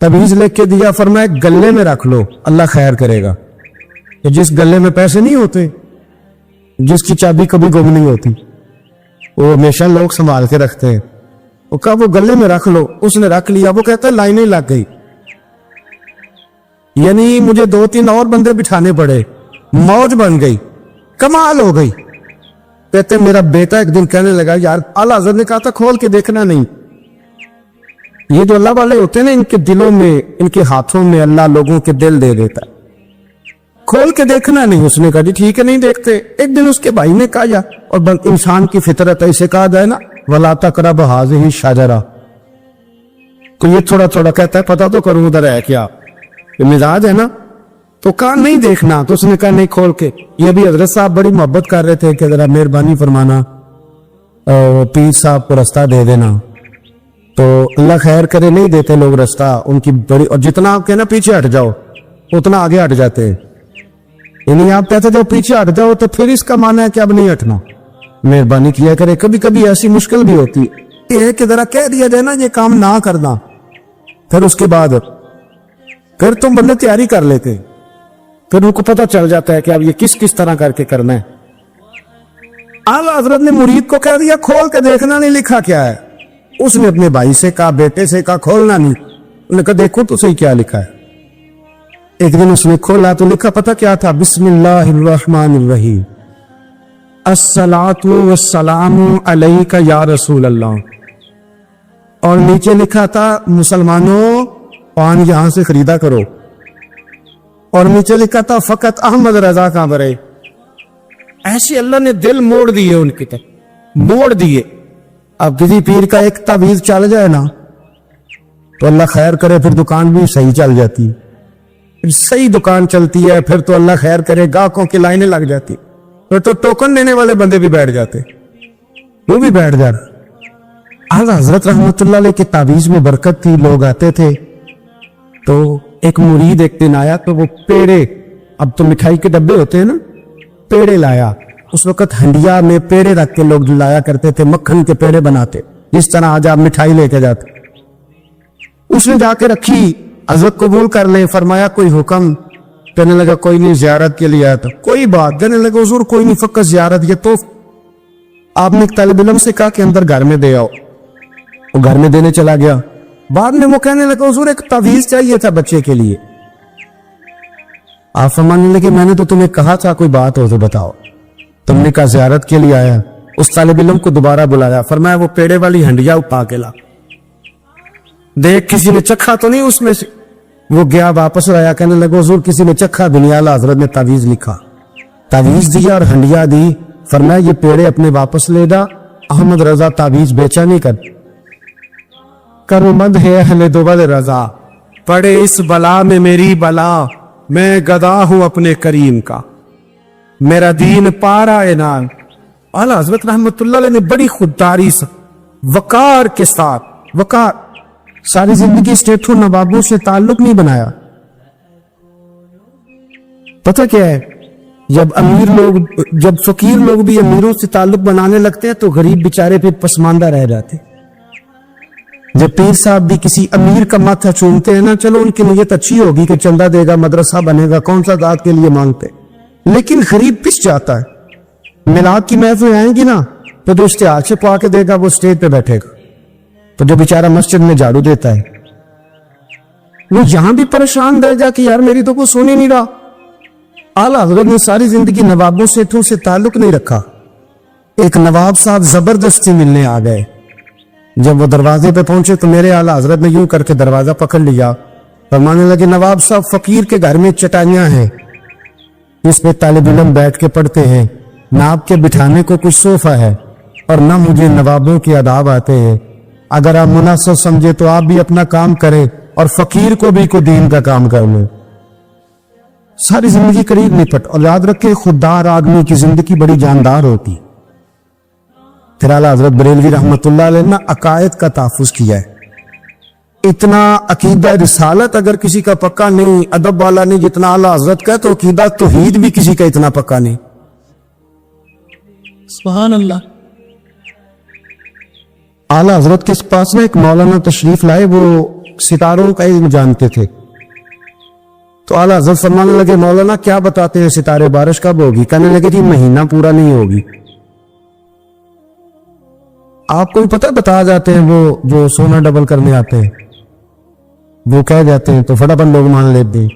تعویذ لکھ کے دیا، فرمایا گلے میں رکھ لو اللہ خیر کرے گا، کہ جس گلے میں پیسے نہیں ہوتے، جس کی چابی کبھی گم نہیں ہوتی، وہ ہمیشہ لوگ سنبھال کے رکھتے ہیں، وہ کہا وہ گلے میں رکھ لو، اس نے رکھ لیا، وہ کہتا ہے لائنیں لگ گئی، یعنی مجھے 2-3 اور بندے بٹھانے پڑے، موج بن گئی، کمال ہو گئی۔ کہتے میرا بیٹا ایک دن کہنے لگا یار اعلیٰ حضرت نے کہا تھا کھول کے دیکھنا نہیں، یہ جو اللہ والے ہوتے ہیں نا ان کے دلوں میں، ان کے ہاتھوں میں اللہ لوگوں کے دل دے دیتا ہے، کھول کے دیکھنا نہیں۔ اس نے کہا جی ٹھیک ہے نہیں دیکھتے۔ ایک دن اس کے بھائی نے کہا یا اور انسان کی فطرت ایسے کہا جائے نا وَلَا تَقْرَبْ هَٰذِهِ الشَّجَرَةَ، تو یہ تھوڑا تھوڑا کہتا ہے پتہ تو کروں ادھر ہے کیا، یہ مزاج ہے نا، تو کہا نہیں دیکھنا، تو اس نے کہا نہیں کھول کے۔ یہ بھی حضرت صاحب بڑی محبت کر رہے تھے کہ ذرا مہربانی فرمانا پیر صاحب کو رستہ دے دینا، تو اللہ خیر کرے نہیں دیتے لوگ رستہ، ان کی بڑی، اور جتنا آپ کہنا پیچھے ہٹ جاؤ اتنا آگے ہٹ جاتے ہیں، یعنی آپ کہتے جب پیچھے ہٹ جاؤ تو پھر اس کا معنی ہے کہ اب نہیں ہٹنا، مہربانی کیا کرے۔ کبھی کبھی ایسی مشکل بھی ہوتی ہے کہ ذرا کہہ دیا جائے نا یہ کام نہ کرنا، پھر اس کے بعد پھر تم بندے تیاری کر لیتے، پھر ان کو پتہ چل جاتا ہے کہ اب یہ کس طرح کر کے کرنا ہے۔ اعلیٰ حضرت نے مرید کو کہہ دیا کھول کے دیکھنا نہیں، لکھا کیا ہے؟ اس نے اپنے بھائی سے کہا، بیٹے سے کہا کھولنا نہیں، انہوں نے کہا دیکھو تو صحیح کیا لکھا ہے۔ ایک دن اس نے کھولا تو لکھا پتہ کیا تھا؟ بسم اللہ الرحمن الرحیم، الصلاۃ والسلام علیک یا رسول اللہ، اور نیچے لکھا تھا مسلمانوں پان یہاں سے خریدا کرو، اور نیچے لکھا تھا فقط احمد رضا کا برے۔ ایسے اللہ نے دل موڑ دیے ان کی طرف، موڑ دیے۔ اب کسی پیر کا ایک تعویذ چل جائے نا تو اللہ خیر کرے پھر دکان بھی صحیح چل جاتی، پھر صحیح دکان چلتی ہے، پھر تو اللہ خیر کرے گاہکوں کی لائنیں لگ جاتی، پھر تو ٹوکن دینے والے بندے بھی بیٹھ جاتے، وہ بھی بیٹھ جا رہا۔ اعلیٰ حضرت رحمت اللہ علیہ کی تعویذ میں برکت تھی، لوگ آتے تھے تو ایک مرید ایک دن آیا تو وہ پیڑے، اب تو مٹھائی کے ڈبے ہوتے ہیں نا، پیڑے لایا۔ اس وقت ہنڈیا میں پیڑے رکھ کے لوگ لایا کرتے تھے، مکھن کے پیڑے بناتے جس طرح آج آپ مٹھائی لے کے جاتے۔ اس نے جا کے رکھی، حضرت قبول کر لے، فرمایا کوئی حکم؟ کہنے لگا کوئی نہیں، زیارت کے لیے آیا تھا۔ کوئی بات؟ کہنے لگا حضور کوئی نہیں، فقط زیارت۔ یہ تو آپ نے ایک طالب علم سے کہا کہ اندر گھر میں دے آؤ، وہ گھر میں دینے چلا گیا۔ بعد میں وہ کہنے لگا حضور ایک تعویذ چاہیے تھا بچے کے لیے۔ آپ فرمانے لگے میں نے تو تمہیں کہا تھا کوئی بات ہو تو بتاؤ، تم نے کہا زیارت کے لیے آیا۔ اس طالب علم کو دوبارہ بلایا، فرمایا وہ پیڑے والی ہنڈیا اٹھا کے لا، دیکھ کسی نے چکھا تو نہیں اس میں سے۔ وہ گیا واپس آیا، کہنے لگا حضور کسی نے چکھا بھی نہیں، اعلیٰ حضرت نے تعویذ لکھا، تعویذ دیا اور ہنڈیا دی، فرمایا یہ پیڑے اپنے واپس لے جا، احمد رضا تعویذ بیچا نہیں کرمند ہے اہل دول رضا، پڑے اس بلا میں میری بلا، میں گدا ہوں اپنے کریم کا، میرا دین پارا انعام۔ اعلیٰ حضرت رحمت اللہ علیہ نے بڑی خودداری سے وقار کے ساتھ، وقار، ساری زندگی اسٹیٹوں نوابوں سے تعلق نہیں بنایا۔ پتہ کیا ہے، جب امیر لوگ، جب فقیر لوگ بھی امیروں سے تعلق بنانے لگتے ہیں تو غریب بیچارے پھر پسماندہ رہ جاتے۔ جب پیر صاحب بھی کسی امیر کا ماتھا چومتے ہیں نا، چلو ان کی نیت اچھی ہوگی کہ چندہ دے گا، مدرسہ بنے گا، کون سا ذات کے لیے مانگتے، لیکن غریب پس جاتا ہے۔ میلاد کی محفل آئیں گی نا تو جو اشتہار چھپوا کے دے گا وہ اسٹیج پہ بیٹھے گا، تو جو بیچارہ مسجد میں جھاڑو دیتا ہے وہ یہاں بھی پریشان رہ جا کہ یار میری تو کوئی سن ہی نہیں رہا۔ اعلیٰ حضرت نے ساری زندگی نوابوں سیٹھوں سے تعلق نہیں رکھا۔ ایک نواب صاحب زبردستی ملنے آ گئے، جب وہ دروازے پہ پہنچے تو میرے اعلیٰ حضرت نے یوں کر کے دروازہ پکڑ لیا، فرمانے لگے نواب صاحب فقیر کے گھر میں چٹائیاں ہیں، اس پہ طالب علم بیٹھ کے پڑھتے ہیں، نہ آپ کے بٹھانے کو کچھ صوفہ ہے اور نہ مجھے نوابوں کے آداب آتے ہیں، اگر آپ مناسب سمجھے تو آپ بھی اپنا کام کریں اور فقیر کو بھی کو دین کا کام کر لیں۔ ساری زندگی قریب نہیں پٹ، اور یاد رکھے خوددار آدمی کی زندگی بڑی جاندار ہوتی۔ پھر اعلیٰ حضرت بریلوی رحمت اللہ علیہ نے عقائد کا تحفظ کیا ہے۔ اتنا عقیدہ رسالت اگر کسی کا پکا نہیں، ادب والا نہیں جتنا اعلیٰ حضرت کا، تو عقیدہ توحید بھی کسی کا اتنا پکا نہیں۔ سبحان اللہ۔ اعلیٰ حضرت کے پاس میں ایک مولانا تشریف لائے، وہ ستاروں کا علم جانتے تھے، تو اعلیٰ حضرت فرمانے لگے مولانا کیا بتاتے ہیں ستارے، بارش کب ہوگی؟ کہنے لگے جی مہینہ پورا نہیں ہوگی۔ آپ کو پتہ بتا جاتے ہیں، وہ جو سونا ڈبل کرنے آتے ہیں وہ کہہ جاتے ہیں تو فٹافٹ لوگ مان لیتے ہیں۔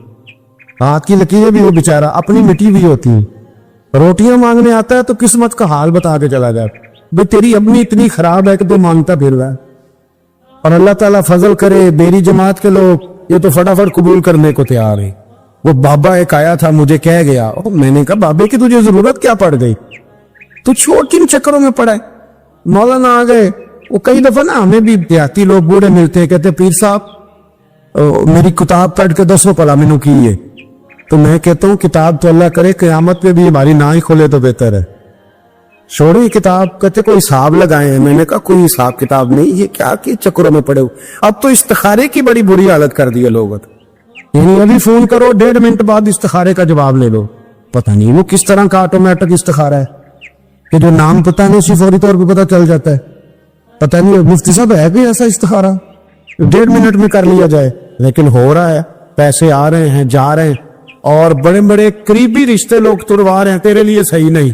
ہاتھ کی لکیریں بھی وہ بیچارہ اپنی مٹی بھی ہوتی ہیں، روٹیاں مانگنے آتا ہے تو قسمت کا حال بتا کے چلا جاتا ہے، بھئی تیری امی اتنی خراب ہے کہ تو مانگتا پھر رہا ہے، اور اللہ تعالیٰ فضل کرے میری جماعت کے لوگ یہ تو فٹافٹ قبول کرنے کو تیار ہیں۔ وہ بابا ایک آیا تھا مجھے کہہ گیا، میں نے کہا بابے کی تجھے ضرورت کیا پڑ گئی، تو چھوڑ کن چکروں میں پڑا ہے۔ مولانا آ گئے، وہ کئی دفعہ نا ہمیں بھی دیہاتی لوگ بوڑھے ملتے ہیں، کہتے پیر صاحب میری کتاب پڑھ کے دسو پلا مینوں کی ہے، تو میں کہتا ہوں کتاب تو اللہ کرے قیامت پہ بھی ہماری نہ ہی کھولے تو بہتر ہے، چھوڑے کتاب۔ کہتے کوئی حساب لگائے ہیں، میں نے کہا کوئی حساب کتاب نہیں، یہ کیا کہ چکروں میں پڑے ہو۔ اب تو استخارے کی بڑی بری حالت کر دی ہے لوگوں، یعنی ابھی فون کرو 1.5 منٹ بعد استخارے کا جواب لے لو، پتہ نہیں وہ کس طرح کا آٹومیٹک استخارہ ہے کہ جو نام پتہ نہیں اسی فوری طور پہ پتہ چل جاتا ہے۔ پتہ نہیں مفتی صاحب ہے کوئی ایسا استخارہ 1.5 منٹ میں کر لیا جائے، لیکن ہو رہا ہے، پیسے آ رہے ہیں جا رہے ہیں، اور بڑے بڑے قریبی رشتے لوگ تروا رہے ہیں تیرے لیے صحیح نہیں۔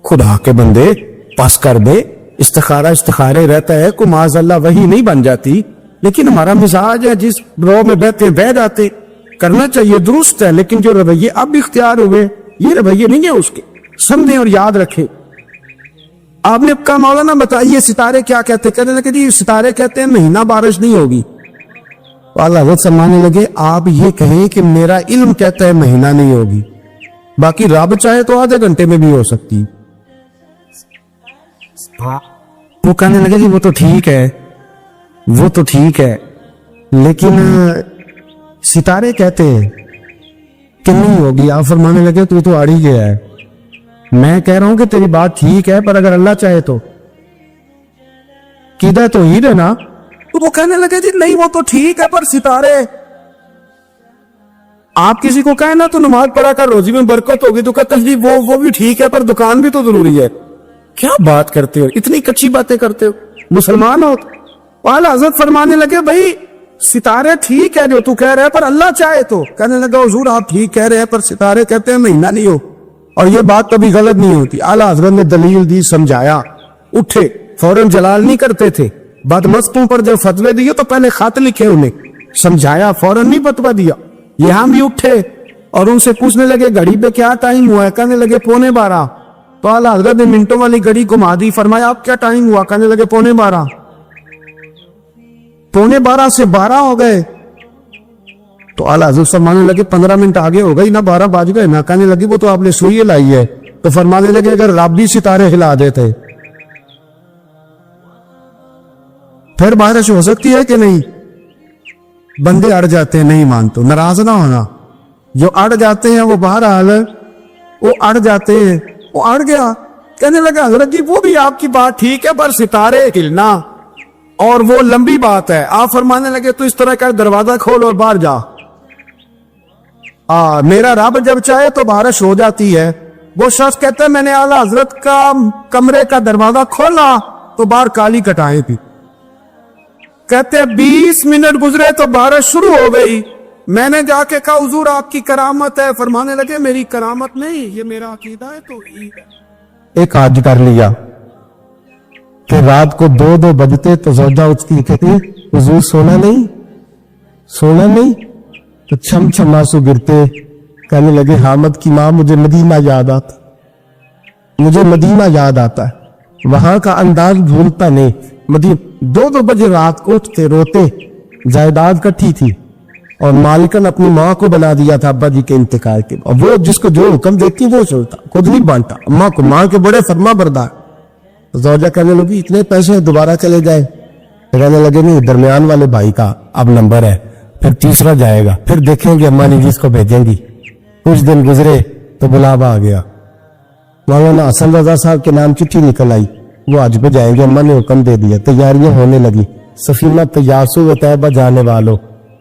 خدا کے بندے پاس کر دے، استخارے رہتا ہے، کو معاذ اللہ وہی نہیں بن جاتی، لیکن ہمارا مزاج ہے جس رو میں بیٹھتے بہ جاتے، کرنا چاہیے درست ہے، لیکن جو رویے اب اختیار ہوئے یہ رویے نہیں ہے اس کے، سمجھیں اور یاد رکھیں۔ آپ نے کہا مولانا بتائیے ستارے کیا کہتے ہیں؟ کہنے لگے جی ستارے کہتے ہیں مہینہ بارش نہیں ہوگی۔ اعلیٰ حضرت فرمانے لگے آپ یہ کہیں کہ میرا علم کہتا ہے مہینہ نہیں ہوگی، باقی رب چاہے تو آدھے گھنٹے میں بھی ہو سکتی۔ وہ کہنے لگے جی وہ تو ٹھیک ہے، وہ تو ٹھیک ہے، لیکن ستارے کہتے ہیں کہ نہیں ہوگی. آپ فرمانے لگے تو اڑ ہی گیا ہے. میں کہہ رہا ہوں کہ تیری بات ٹھیک ہے، پر اگر اللہ چاہے تو قیدہ توحید ہے نا. تو وہ کہنے لگے جی نہیں وہ تو ٹھیک ہے پر ستارے. آپ کسی کو کہیں نا تو نماز پڑھا کر روزی میں برکت ہوگی تو کہتے ہیں جی وہ بھی ٹھیک ہے پر دکان بھی تو ضروری ہے. کیا بات کرتے ہو، اتنی کچی باتیں کرتے ہو، مسلمان ہو. اعلیٰ حضرت فرمانے لگے بھائی ستارے ٹھیک ہے جو تو کہہ رہے ہیں پر اللہ چاہے تو. کہنے لگا حضور آپ ٹھیک کہہ رہے ہیں پر ستارے کہتے ہیں مہینہ نہیں ہو، اور یہ بات کبھی غلط نہیں ہوتی. اعلیٰ حضرت نے دلیل دی، سمجھایا، اٹھے، فوراً جلال نہیں کرتے تھے. بدمستوں پر جب فتوے دیے تو پہلے خط لکھے، انہیں سمجھایا، فوراً نہیں فتویٰ دیا. یہاں بھی اٹھے اور ان سے پوچھنے لگے گھڑی پہ کیا ٹائم ہوا ہے؟ کہنے لگے 11:45. تو اعلیٰ حضرت نے منٹوں والی گھڑی گھما دی. فرمایا اب کیا ٹائم ہوا؟ کہنے لگے 11:45. 11:45 سے 12 ہو گئے. تو اعلیٰ حضرت فرمانے لگے 15 منٹ آگے ہو گئی نا، 12 بج گئے نا. کہنے لگی وہ تو آپ نے سوئی لائی ہے. تو فرمانے لگے اگر رب بھی ستارے ہلا دیتے پھر بارش ہو سکتی ہے کہ نہیں؟ بندے اڑ جاتے ہیں، نہیں مانتے، ناراض نہ ہونا. جو اڑ جاتے ہیں وہ بہرحال وہ اڑ جاتے ہیں. وہ اڑ گیا. کہنے لگا حضرت جی وہ بھی آپ کی بات ٹھیک ہے پر ستارے ہلنا اور وہ لمبی بات ہے. آپ فرمانے لگے تو اس طرح کا دروازہ کھول اور باہر جا. میرا رب جب چاہے تو بارش ہو جاتی ہے. وہ شخص کہتا ہے میں نے اعلیٰ حضرت کا کمرے کا دروازہ کھولا تو باہر کالی کٹائیں تھی. کہتے ہیں 20 منٹ گزرے تو بارش شروع ہو گئی. میں نے جا کے کہا حضور آپ کی کرامت ہے. فرمانے لگے میری کرامت نہیں، یہ میرا عقیدہ ہے. تو ایک حج کر لیا کہ رات کو 2 بجتے تو زوجہ اٹھتی کہتی حضور سونا نہیں. تو چھم چھم آنسو گرتے. کہنے لگے حامد کی ماں مجھے مدینہ یاد آتا ہے، وہاں کا انداز بھولتا نہیں. 2 بجے رات کو اٹھتے روتے. جائیداد کٹھی تھی اور مالکن اپنی ماں کو بنا دیا تھا ابا جی کے انتقال کے. اور وہ جس کو جو حکم دیتی وہ چلتا، خود نہیں بانٹا. اماں کو، ماں کے بڑے فرما بردار. زوجہ کہنے لگی اتنے پیسے دوبارہ چلے جائے. کہنے لگے نہیں، درمیان والے بھائی کا اب نمبر ہے، پھر تیسرا جائے گا، پھر دیکھیں گے اماں نے جس کو بھیجیں گی. کچھ دن گزرے تو بلاوا آ گیا. مولانا حسن رضا صاحب کے نام چٹھی نکل آئی، وہ حج پہ جائیں گے، اماں نے حکم دے دیا. تیاریاں ہونے لگی. سفینہ تیاسو و طیبہ جانے والوں،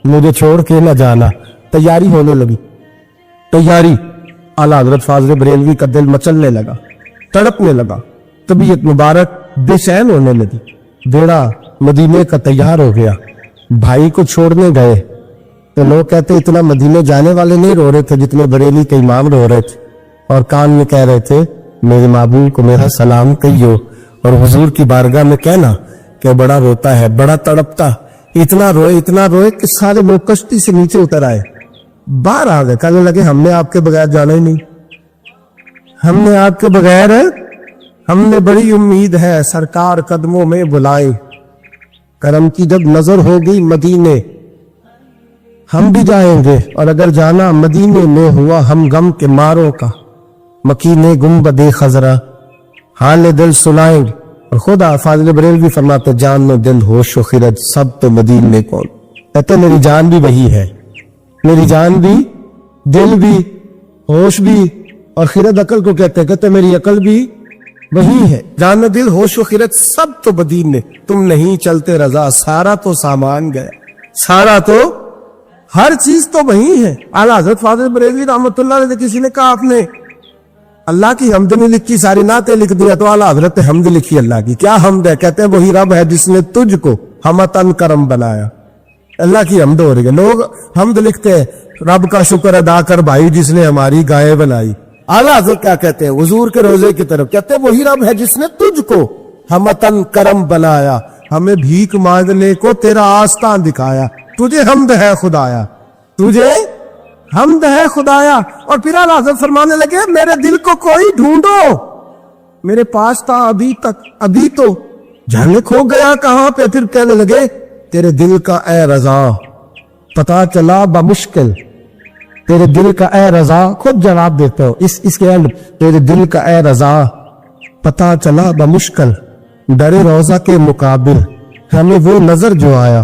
مجھے چھوڑ کے نہ جانا. تیاری ہونے لگی. تیاری. اعلیٰ حضرت فاضل بریلوی کا دل مچلنے لگا، تڑپنے لگا، طبیعت مبارک بے چین ہونے لگی. بیڑا مدینے کا تیار ہو گیا. بھائی کو چھوڑنے گئے تو لوگ کہتے اتنا مدینے جانے والے نہیں رو رہے تھے جتنے بریلی کے امام رو رہے تھے، اور کان میں کہہ رہے تھے میرے محبوب کو میرا سلام کہیو، اور حضور کی بارگاہ میں کہنا کہ بڑا روتا ہے، بڑا تڑپتا. اتنا روئے کہ سارے لوگ کشتی سے نیچے اتر آئے، باہر آ گئے. کہنے لگے ہم نے آپ کے بغیر جانا ہی نہیں، ہم نے آپ کے بغیر، ہم نے بڑی امید ہے سرکار قدموں میں بلائے. کرم کی جب نظر ہوگی مدینے ہم بھی جائیں گے، اور اگر جانا مدینے میں ہوا ہم غم کے ماروں کا. مکینے گنبد خضرا حال دل سنائیں گے. اور خدا فاضل بریلوی فرماتے جان میں دل ہوش و خرد سب تو مدینے کون. کہتے میری جان بھی وہی ہے، میری جان بھی، دل بھی، ہوش بھی، اور خرد عقل کو کہتے میری عقل بھی وہی ہے. جان و دل ہوش و خرد سب تو مدینے. تم نہیں چلتے رضا سارا تو سامان گیا، سارا تو ہر چیز تو وہی ہے. اعلیٰ حضرت فاضل بریلوی رحمۃ اللہ علیہ کسی نے کہا آپ نے اللہ کی حمد نہیں لکھی، ساری نعتیں لکھ دیا. تو اعلیٰ حضرت نے حمد لکھی. اللہ کی کیا حمد ہے؟ کہتے ہیں وہی رب ہے جس نے تجھ کو ہمتن کرم بنایا. اللہ کی حمد ہو رہی ہے. لوگ حمد لکھتے ہیں رب کا شکر ادا کر بھائی جس نے ہماری گائے بنائی. اعلیٰ حضرت کیا کہتے ہیں حضور کے روزے کی طرف؟ کہتے ہیں وہی رب ہے جس نے تجھ کو ہمتن کرم بنایا، ہمیں بھیک مانگنے کو تیرا آستان دکھایا. تجھے حمد ہے خدایا، تجھے حمد ہے خدایا. اور پھر اعلیٰ حضرت فرمانے لگے میرے دل کو کوئی ڈھونڈو، میرے پاس تھا ابھی تک، ابھی تو جانے کھو گیا کہاں پہ. پھر کہنے لگے تیرے دل کا اے رضا پتا چلا بمشکل. تیرے دل کا اے رضا، خود جواب دیتے ہو اس کے اینڈ، تیرے دل کا اے رضا پتا چلا بمشکل. ڈرے روزہ کے مقابل ہمیں وہ نظر جو آیا،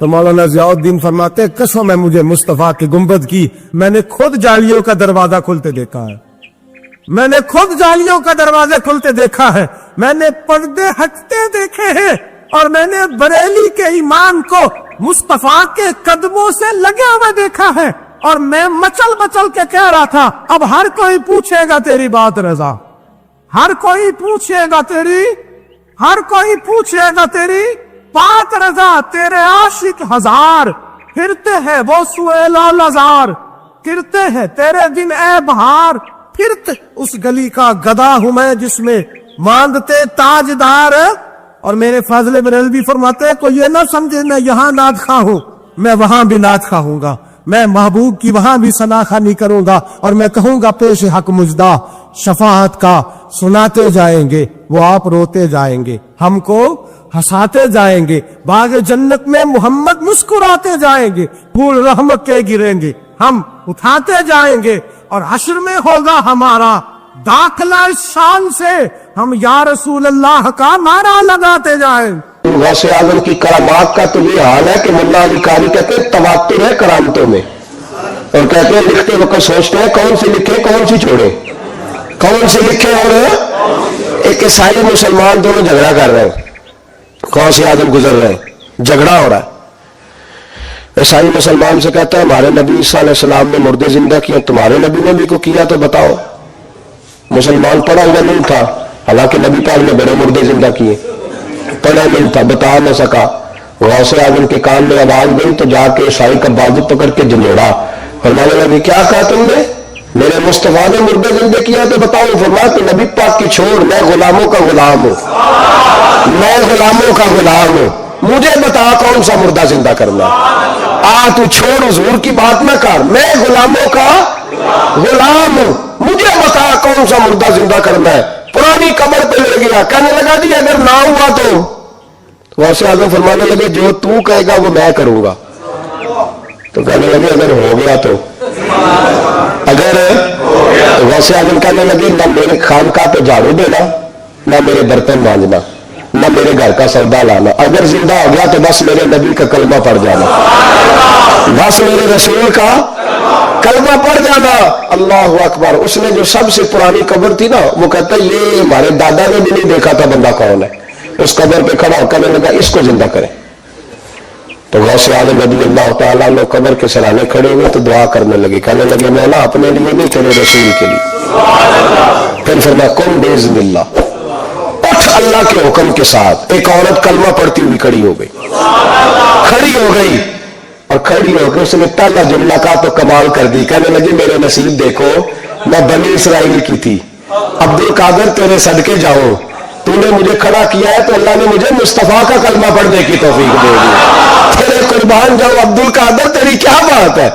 تو مولانا ضیاءالدین فرماتے ہیں قسم ہے مجھے مصطفیٰ کے گنبد کی، میں نے خود جالیوں کا دروازہ کھلتے دیکھا ہے، میں نے خود جالیوں کا دروازہ کھلتے دیکھا ہے، میں نے پردے ہٹتے دیکھے ہیں، اور میں نے بریلی کے ایمان کو مصطفیٰ کے قدموں سے لگے ہوئے دیکھا ہے، اور میں مچل مچل کے کہہ رہا تھا اب ہر کوئی پوچھے گا تیری بات رضا، ہر کوئی پوچھے گا تیری، ہر کوئی پوچھے گا تیری بات رضا، تیرے عاشق ہزار پھرتے ہیں وہ سوئے لال ہزار، کرتے ہیں تیرے دن اے بہار، پھرتے اس گلی کا گدا ہوں میں جس میں مانگتے تاجدار۔ اور میرے فاضل بریلوی فرماتے ہیں کوئی یہ نہ سمجھے میں یہاں نعت خواہ ہوں، میں وہاں بھی نعت خواہ ہوں گا، میں محبوب کی وہاں بھی ثنا خوانی کروں گا، اور میں کہوں گا پیش حق مجدہ شفاعت کا سناتے جائیں گے، وہ آپ روتے جائیں گے، ہم کو ہنساتے جائیں گے، باغ جنت میں محمد مسکراتے جائیں گے، پھول رحمت کے گریں گے، ہم اٹھاتے جائیں گے، اور حشر میں ہوگا ہمارا داخلہ شان سے، ہم یا رسول اللہ کا نعرہ لگاتے جائیں۔ غوث اعظم کی کرامات کا تو یہ حال ہے کہ ملا علی قاری کہتے ہیں تواتر ہے کرامتوں میں، اور کہتے ہیں لکھتے وقت سوچتے ہیں کون سی لکھے کون سی چھوڑے، کون سی لکھے، اور ایک عیسائی مسلمان دونوں جھگڑا کر رہے ہیں، غوث اعظم گزر رہے ہیں، جھگڑا ہو رہا ہے، عیسائی مسلمان سے کہتا ہے ہمارے نبی عیسیٰ علیہ السلام نے مردے زندہ کیا، تمہارے نبی نے بھی کو کیا تو بتاؤ۔ مسلمان پڑھا ہوا نہیں تھا، حالانکہ نبی پاک نے بڑے مردے زندہ کیے، پڑھا نہیں تھا، بتا نہ سکا۔ غوث اعظم کے کان میں آواز گئی تو جا کے عیسائی کا بازو پکڑ کے جھنجھوڑا، فرمانے لگے کیا کہا تم نے، میرے مصطفیٰ نے مردے زندہ کیا تو بتاؤ۔ فرمایا کہ نبی پاک کی چھوڑ، میں غلاموں کا غلام ہوں، میں غلاموں کا غلام ہوں، مجھے بتا کون سا مردہ زندہ کرنا، تو چھوڑ حضور کی بات نہ کر، میں غلاموں کا غلام ہوں، مجھے بتا کون سا مردہ زندہ کرنا ہے۔ پرانی قبر پہ لے گیا، کہنے لگا جی اگر نہ ہوا تو، غوث اعظم فرمانے لگے جو تو کہے گا وہ میں کروں گا، تو کہنے لگے اگر ہو گیا تو، اگر غوث اعظم کہنے لگے نہ میرے خانقاہ پہ جھاڑو دینا، نہ میرے برتن مانجنا، نہ میرے گھر کا سودا لانا، اگر زندہ ہو گیا تو بس میرے نبی کا کلمہ پڑھ جانا، بس میرے رسول کا کلمہ پڑھ جانا۔ اللہ اکبر۔ اس نے جو سب سے پرانی قبر تھی نا، وہ کہتا ہے یہ ہمارے دادا نے بھی نہیں دیکھا تھا بندہ کون ہے، اس قبر پہ کھڑا ہو کہنے لگا اس کو زندہ کریں۔ تو غوث اعظم رضی اللہ تعالیٰ نے قبر کے سرانے کھڑے ہوئے تو دعا کرنے لگے، کہنے لگے میں نا اپنے لیے نہیں تیرے رسول کے لیے۔ پھر فرمایا قم باذن اللہ، اٹھ اللہ کے حکم کے ساتھ۔ ایک عورت کلمہ پڑھتی ہوئی کھڑی ہو گئی، کھڑی ہو گئی، اور کھڑی ہو کے اس نے پہلا جملہ کہا تو کمال کر دی، کہنے لگی میرے نصیب دیکھو میں بنی اسرائیل کی تھی، عبد القادر تیرے صدقے جاؤ، تو نے مجھے کھڑا کیا ہے تو اللہ نے مجھے مصطفیٰ کا کلمہ پڑھنے کی توفیق دے دی، تیرے قربان جاؤ عبد القادر، تیری کیا بات ہے۔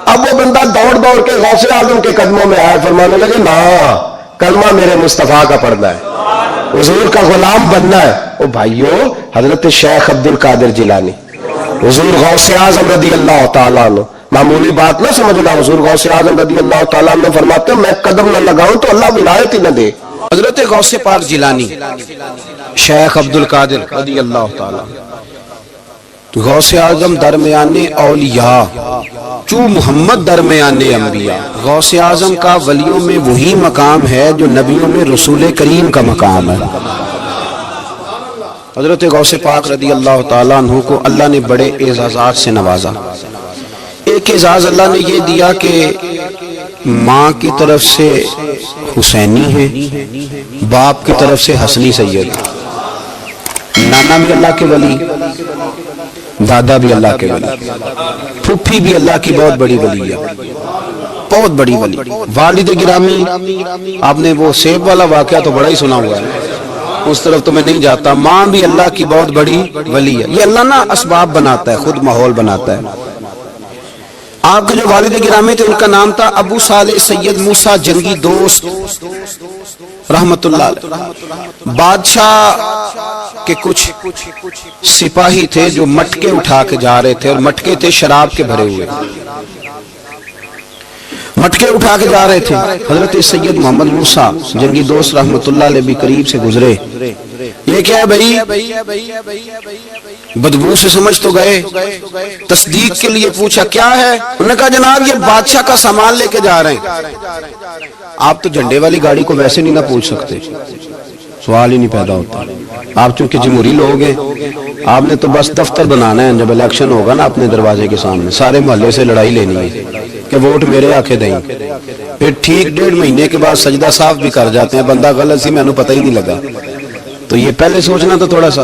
اب وہ بندہ دوڑ دوڑ کے غوث اعظم کے قدموں میں آیا، فرمانے لگے نا کلمہ میرے مصطفیٰ کا پڑھنا ہے، حضور کا غلام بننا ہے۔ او بھائیو، حضرت شیخ عبد القادر جیلانی، حضور غوث اعظم رضی اللہ تعالیٰ عنہ، معمولی بات نہ سمجھنا، حضور غوث اعظم رضی اللہ تعالیٰ عنہ فرماتے ہیں میں قدم نہ لگاؤں تو اللہ ولایت ہی نہ دے۔ حضرت غوث پاک جیلانی شیخ عبد القادر رضی اللہ تعالیٰ، غوث اعظم درمیان اولیاء چو محمد درمیان انبیاء، غوث اعظم کا ولیوں میں وہی مقام ہے جو نبیوں میں رسول کریم کا مقام ہے۔ حضرت غوث پاک رضی اللہ تعالیٰ عنہ کو اللہ نے بڑے اعزازات سے نوازا۔ ایک اعزاز اللہ نے یہ دیا کہ ماں کی طرف سے حسینی ہے، باپ کی طرف سے حسنی سید، نانا بھی اللہ کے ولی، دادا بھی اللہ کے ولی، پھپھی بھی اللہ کی بہت بڑی ولی ہے، بہت بڑی ولی۔ والد گرامی، آپ نے وہ سیب والا واقعہ تو بڑا ہی سنا ہوا ہے، اس طرف تو میں نہیں جاتا۔ ماں بھی اللہ کی بہت بڑی ولی ہے۔ یہ اللہ نا اسباب بناتا ہے، خود ماحول بناتا ہے۔ آپ کے جو والد گرامی تھے ان کا نام تھا ابو صالح سید موسیٰ جنگی دوست رحمت اللہ علیہ۔ بادشاہ کے کچھ سپاہی تھے جو مٹکے اٹھا کے جا رہے تھے، اور مٹکے تھے شراب کے بھرے ہوئے، مٹکے اٹھا کے جا رہے تھے۔ حضرت سید محمد موسیٰ جنگی دوست رحمت اللہ علیہ بھی قریب سے گزرے، یہ یہ کیا ہے بھائی؟ بدبو سے سمجھ تو گئے، تصدیق کے لیے پوچھا کیا ہے؟ انہوں نے کہا جناب یہ بادشاہ کا سامان لے کے جا رہے ہیں۔ آپ تو جھنڈے والی گاڑی کو ویسے نہیں نہ پوچھ سکتے، سوال ہی نہیں پیدا ہوتا۔ آپ چونکہ جمہوری لوگ ہیں، آپ نے تو بس دفتر بنانا ہے، جب الیکشن ہوگا نا اپنے دروازے کے سامنے سارے محلے سے لڑائی لینی ہے کہ ووٹ میرے آکے دیں، پھر ٹھیک 1.5 مہینے کے بعد سجدہ صاف بھی کر جاتے ہیں، بندہ غلط سی میں نے پتہ ہی نہیں لگا۔ تو یہ پہلے سوچنا تو تھوڑا سا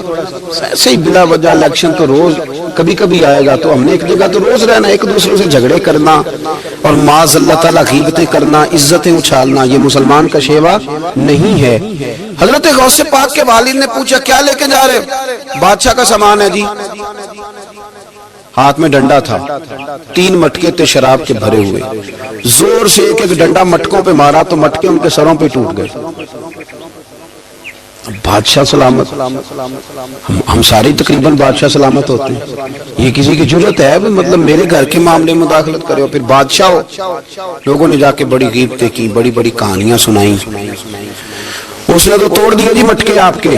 صحیح، بلا وجہ الیکشن تو روز کبھی کبھی آئے گا، تو ہم نے ایک جگہ تو روز رہنا، ایک دوسرے سے جھگڑے کرنا اور معاذ اللہ تعالیٰ غیبتیں کرنا، عزتیں اچھالنا، یہ مسلمان کا شیوا نہیں ہے۔ حضرت غوث پاک کے والد نے پوچھا کیا لے کے جا رہے؟ بادشاہ کا سامان ہے جی۔ ہاتھ میں ڈنڈا تھا، 3 مٹکے تھے شراب کے بھرے ہوئے، زور سے ایک ایک ڈنڈا مٹکوں پہ مارا تو مٹکے ان کے سروں پہ ٹوٹ گئے۔ بادشاہ سلامت، ہم سارے تقریباً بادشاہ سلامت ہوتے ہیں، یہ کسی کی جرت ہے مطلب میرے گھر کے معاملے میں مداخلت کرے، اور پھر بادشاہ ہو۔ لوگوں نے جا کے بڑی غیبتیں کی، بڑی بڑی کہانیاں سنائیں۔ اس نے تو توڑ دیا جی مٹکے آپ کے،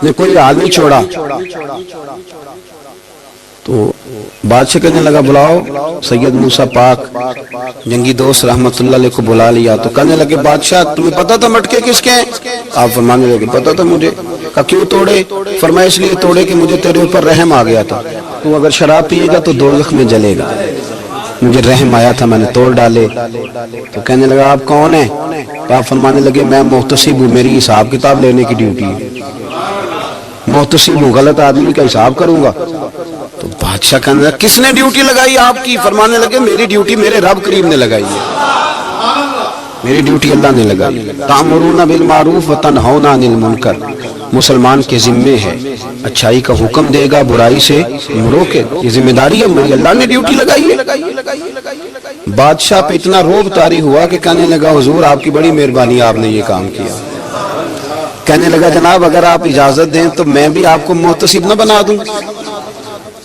نے کوئی حال نہیں چھوڑا۔ تو بادشاہ کہنے لگا بلاؤ سید موسیٰ پاک، جنگی دوست رحمت اللہ علیہ کو بلا لیا۔ تو کہنے لگے بادشاہ تمہیں پتا تھا مٹکے کس کے ہیں؟ آپ فرمانے لگے پتا تھا مجھے۔ کہا کیوں توڑے؟ فرمایا اس لیے توڑے کہ مجھے تیرے اوپر رحم آ گیا تھا، تو اگر شراب پیے گا تو دوزخ میں جلے گا، مجھے رحم آیا تھا میں نے توڑ ڈالے۔ تو کہنے لگا آپ کون ہیں؟ تو آپ فرمانے لگے میں محتسب ہوں، میری حساب کتاب لینے کی ڈیوٹی ہے، محتسب ہوں، غلط آدمی کا حساب کروں گا۔ تو بادشاہ کہنے لگا کس نے ڈیوٹی لگائی آپ کی؟ فرمانے لگے میری ڈیوٹی میرے رب کریم نے لگائی ہے، میری ڈیوٹی اللہ نے لگائی۔ تأمرون بالمعروف وتنہون عن المنکر، مسلمان کے ذمے ہے اچھائی کا حکم دے گا، برائی سے روکے، یہ ذمہ داری ہے میری، اللہ نے ڈیوٹی لگائی ہے۔ بادشاہ پہ اتنا روب طاری ہوا کہ کہنے لگا حضور آپ کی بڑی مہربانی، آپ نے یہ کام کیا۔ کہنے لگا جناب اگر آپ اجازت دیں تو میں بھی آپ کو محتسب نہ بنا دوں،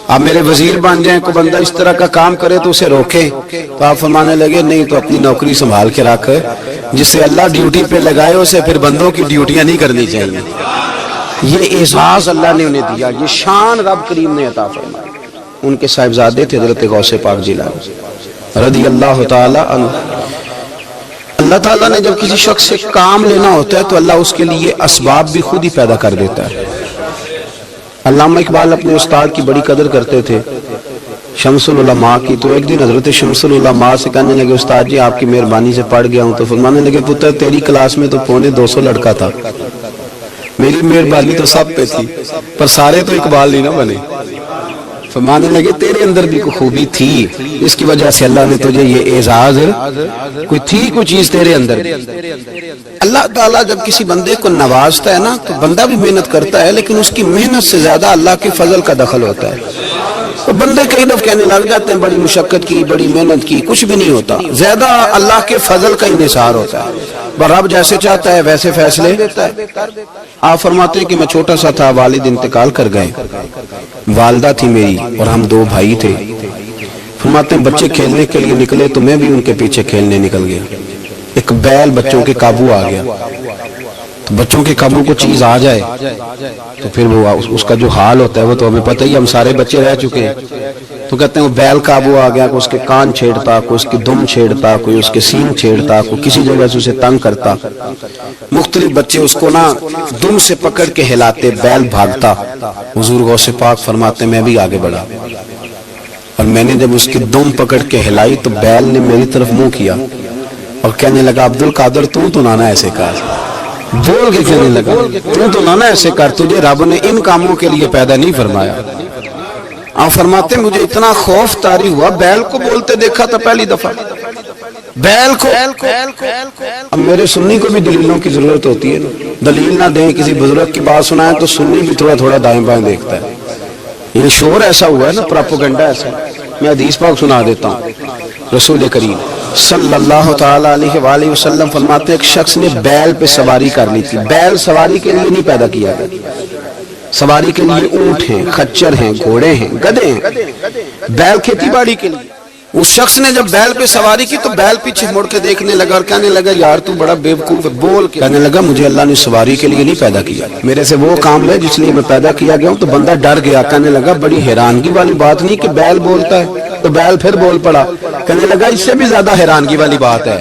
آپ میرے وزیر بن جائیں، کوئی بندہ اس طرح کا کام کرے تو اسے روکیں۔ تو آپ فرمانے لگے نہیں، تو اپنی نوکری سنبھال کے رکھ، جسے اللہ ڈیوٹی پہ لگائے اسے پھر بندوں کی ڈیوٹیاں نہیں کرنی چاہیے۔ یہ اعزاز اللہ نے انہیں دیا، یہ شان رب کریم نے عطا فرمائی۔ ان کے صاحبزادے تھے حضرت غوث پاک جیلانی رضی اللہ تعالی عنہ۔ اللہ تعالیٰ نے جب کسی شخص سے کام لینا ہوتا ہے تو اللہ اس کے لیے اسباب بھی خود ہی پیدا کر دیتا ہے۔ علامہ اقبال اپنے استاد کی بڑی قدر کرتے تھے، شمس العلماء کی۔ تو ایک دن حضرت شمس العلماء سے کہنے لگے استاد جی آپ کی مہربانی سے پڑھ گیا ہوں۔ تو فرمانے لگے پتر تیری کلاس میں تو 250 لڑکا تھا، میری مہربانی تو سب پہ تھی، پر سارے تو اقبال نہیں نہ بنے۔ فرمانے لگے تیرے اندر بھی کوئی خوبی تھی، اس کی وجہ سے اللہ نے تجھے یہ اعزاز، کوئی تھی کوئی چیز تیرے اندر بھی۔ اللہ تعالیٰ جب کسی بندے کو نوازتا ہے نا تو بندہ بھی محنت کرتا ہے، لیکن اس کی محنت سے زیادہ اللہ کے فضل کا دخل ہوتا ہے۔ تو بندے کئی دفعہ کہنے لگ جاتے ہیں بڑی مشقت کی، بڑی محنت کی، کچھ بھی نہیں ہوتا، زیادہ اللہ کے فضل کا انحصار ہوتا ہے۔ رب جیسے چاہتا ہے ویسے فیصلے دیتا ہے۔ آپ فرماتے ہیں کہ میں چھوٹا سا تھا، والد انتقال کر گئے، والدہ تھی میری اور ہم 2 بھائی تھے۔ فرماتے ہیں بچے کھیلنے کے لیے نکلے تو میں بھی ان کے پیچھے کھیلنے نکل گیا۔ ایک بیل بچوں کے قابو آ گیا، تو بچوں کے قابو کو چیز آ جائے تو پھر وہ اس کا جو حال ہوتا ہے وہ تو ہمیں پتہ ہی، ہم سارے بچے رہ چکے ہیں۔ تو کہتے ہیں وہ بیل قابو آ گیا، کوئی اس کے کان چھیڑتا، کوئی اس کی دم چھیڑتا، کوئی اس کے سینگ چھیڑتا، کوئی کسی جگہ سے اسے تنگ کرتا۔ مختلف بچے اس کو نا دم سے پکڑ کے ہلاتے، بیل بھاگتا۔ حضور غوث پاک فرماتے میں بھی آگے بڑھا، اور میں نے جب اس کی دم پکڑ کے ہلائی تو بیل نے میری طرف منہ کیا اور کہنے لگا عبد القادر تو نانا ایسے کر، بول کے کہنے لگا تو نانا ایسے کر، تجھے رب نے ان کاموں کے لیے پیدا نہیں فرمایا۔ آپ فرماتے مجھے اتنا خوف طاری ہوا، بیل کو بولتے دیکھا تھا پہلی دفعہ، بیل کو۔ اب میرے سنی کو بھی دلیلوں کی ضرورت ہوتی ہے، دلیل نہ دیں، کسی بزرگ کی بات سنائیں تو سنی بھی تھوڑا تھوڑا دائیں بائیں دیکھتا ہے۔ یہ شور ایسا ہوا ہے نا، پراپوگنڈا ایسا ہے۔ میں حدیث پاک سنا دیتا ہوں، رسول کریم صلی اللہ تعالی علیہ وآلہ وسلم فرماتے ایک شخص نے بیل پہ سواری کر لی تھی۔ بیل سواری کے لیے نہیں پیدا کیا گیا، سواری کے لیے اونٹ ہیں، خچر ہیں، گھوڑے ہیں، گدھے ہیں، بیل کھیتی باڑی کے لیے۔ اس شخص نے جب بیل پہ سواری کی تو بیل پیچھے مڑ کے دیکھنے لگا اور کہنے لگا یار تو بڑا بیوقوف ہے، بول کے کہنے لگا مجھے اللہ نے سواری کے لیے نہیں پیدا کیا، میرے سے وہ کام ہے جس لیے میں پیدا کیا گیا ہوں۔ تو بندہ ڈر گیا، کہنے لگا بڑی حیرانگی والی بات نہیں کہ بیل بولتا ہے، تو بیل پھر بول پڑا۔ کہنے لگا اس سے بھی زیادہ حیرانگی والی بات ہے۔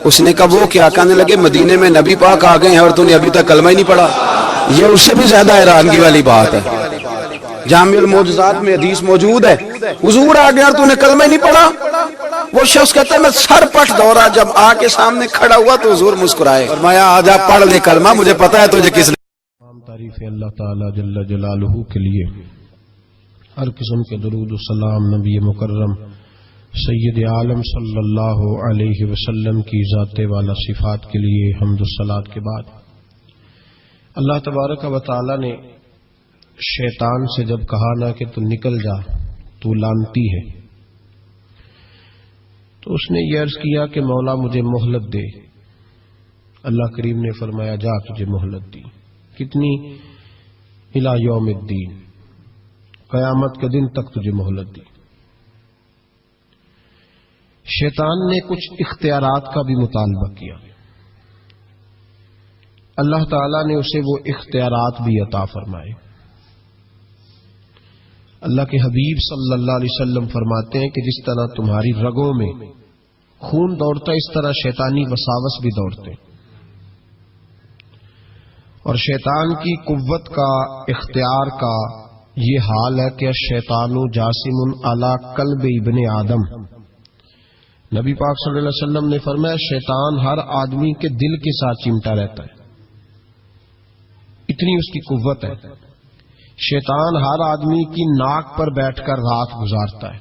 اس نے کہا وہ کیا؟ کہنے لگے مدینے میں نبی پاک آ گئے ہیں اور تو نے ابھی تک کلمہ ہی نہیں پڑھا، یہ اس سے بھی زیادہ حیرانگی والی بات ہے۔ جامع المعجزات میں حدیث موجود ہے، حضور آ گیا اور تو نے کلمہ ہی نہیں پڑھا۔ وہ شخص کہتا ہے میں سر پٹ دوڑا، جب آ کے سامنے کھڑا ہوا تو حضور مسکرائے، فرمایا آجا پڑھ لے کلمہ، مجھے پتا ہے تجھے کس نے۔ تعریف اللہ تعالی جل جلالہ کے لیے، ہر قسم کے درود و سلام نبی مکرم سید عالم صلی اللہ علیہ وسلم کی ذات والا صفات کے لیے حمد و صلات کے بعد، اللہ تبارک و تعالی نے شیطان سے جب کہا نا کہ تو نکل جا، تو لعنتی ہے، تو اس نے یہ عرض کیا کہ مولا مجھے مہلت دے۔ اللہ کریم نے فرمایا جا تجھے مہلت دی، کتنی؟ الی یوم الدین، قیامت کے دن تک تجھے مہلت دی۔ شیطان نے کچھ اختیارات کا بھی مطالبہ کیا، اللہ تعالیٰ نے اسے وہ اختیارات بھی عطا فرمائے۔ اللہ کے حبیب صلی اللہ علیہ وسلم فرماتے ہیں کہ جس طرح تمہاری رگوں میں خون دوڑتا ہے اس طرح شیطانی وساوس بھی دوڑتے، اور شیطان کی قوت کا، اختیار کا یہ حال ہے کہ الشیطان جاسم علی قلب ابن آدم۔ نبی پاک صلی اللہ علیہ وسلم نے فرمایا شیطان ہر آدمی کے دل کے ساتھ چمٹا رہتا ہے، اتنی اس کی قوت ہے۔ شیطان ہر آدمی کی ناک پر بیٹھ کر رات گزارتا ہے۔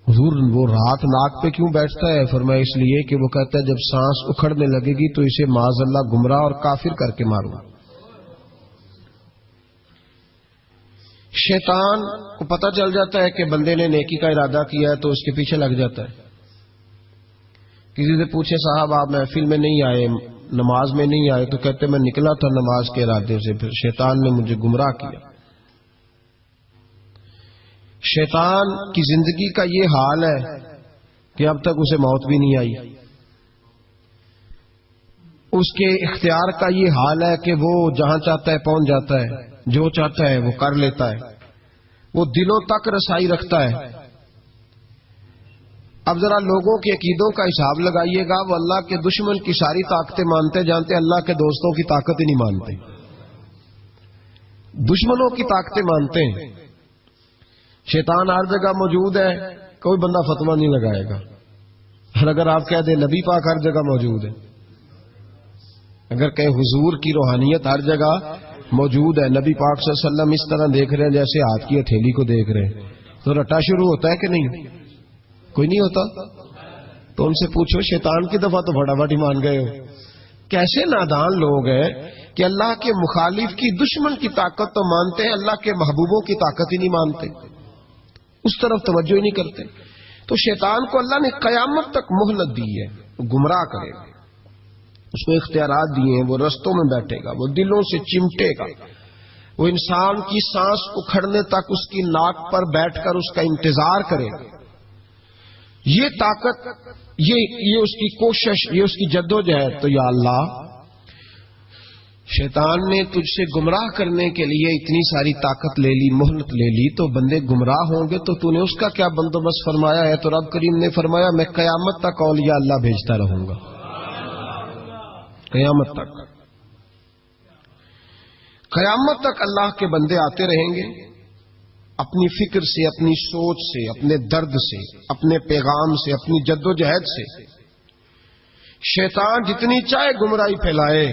حضور وہ رات ناک پہ کیوں بیٹھتا ہے؟ فرمایا اس لیے کہ وہ کہتا ہے جب سانس اکھڑنے لگے گی تو اسے معاذ اللہ گمراہ اور کافر کر کے ماروں۔ شیطان کو پتہ چل جاتا ہے کہ بندے نے نیکی کا ارادہ کیا ہے تو اس کے پیچھے لگ جاتا ہے۔ کسی سے پوچھے صاحب آپ محفل میں نہیں آئے، نماز میں نہیں آئے، تو کہتے میں نکلا تھا نماز کے ارادے سے، پھر شیطان نے مجھے گمراہ کیا۔ شیطان کی زندگی کا یہ حال ہے کہ اب تک اسے موت بھی نہیں آئی۔ اس کے اختیار کا یہ حال ہے کہ وہ جہاں چاہتا ہے پہنچ جاتا ہے، جو چاہتا ہے وہ کر لیتا ہے، وہ دلوں تک رسائی رکھتا ہے۔ اب ذرا لوگوں کے عقیدوں کا حساب لگائیے گا، وہ اللہ کے دشمن کی ساری طاقتیں مانتے جانتے، اللہ کے دوستوں کی طاقت ہی نہیں مانتے، دشمنوں کی طاقتیں مانتے ہیں۔ شیطان ہر جگہ موجود ہے، کوئی بندہ فتویٰ نہیں لگائے گا۔ اور اگر آپ کہہ دیں نبی پاک ہر جگہ موجود ہے، اگر کہ حضور کی روحانیت ہر جگہ موجود ہے، نبی پاک صلی اللہ علیہ وسلم اس طرح دیکھ رہے ہیں جیسے ہاتھ کی ہتھیلی کو دیکھ رہے ہیں، تو رٹا شروع ہوتا ہے کہ نہیں؟ کوئی نہیں ہوتا؟ تو ان سے پوچھو شیطان کی دفعہ تو فٹافٹ ہی مان گئے ہو۔ کیسے نادان لوگ ہیں کہ اللہ کے مخالف کی، دشمن کی طاقت تو مانتے ہیں، اللہ کے محبوبوں کی طاقت ہی نہیں مانتے، اس طرف توجہ ہی نہیں کرتے۔ تو شیطان کو اللہ نے قیامت تک مہلت دی ہے، وہ گمراہ کرے گا، اس کو اختیارات دیے ہیں، وہ رستوں میں بیٹھے گا، وہ دلوں سے چمٹے گا، وہ انسان کی سانس اکھڑنے تک اس کی ناک پر بیٹھ کر اس کا انتظار کرے گا۔ یہ طاقت، یہ اس کی کوشش، یہ اس کی جدوجہد۔ تو یا اللہ، شیطان نے تجھ سے گمراہ کرنے کے لیے اتنی ساری طاقت لے لی، مہلت لے لی، تو بندے گمراہ ہوں گے تو تو نے اس کا کیا بندوبست فرمایا ہے؟ تو رب کریم نے فرمایا میں قیامت تک اولیاء اللہ بھیجتا رہوں گا، قیامت تک، قیامت تک اللہ کے بندے آتے رہیں گے، اپنی فکر سے، اپنی سوچ سے، اپنے درد سے، اپنے پیغام سے، اپنی جد و جہد سے۔ شیطان جتنی چاہے گمراہی پھیلائے،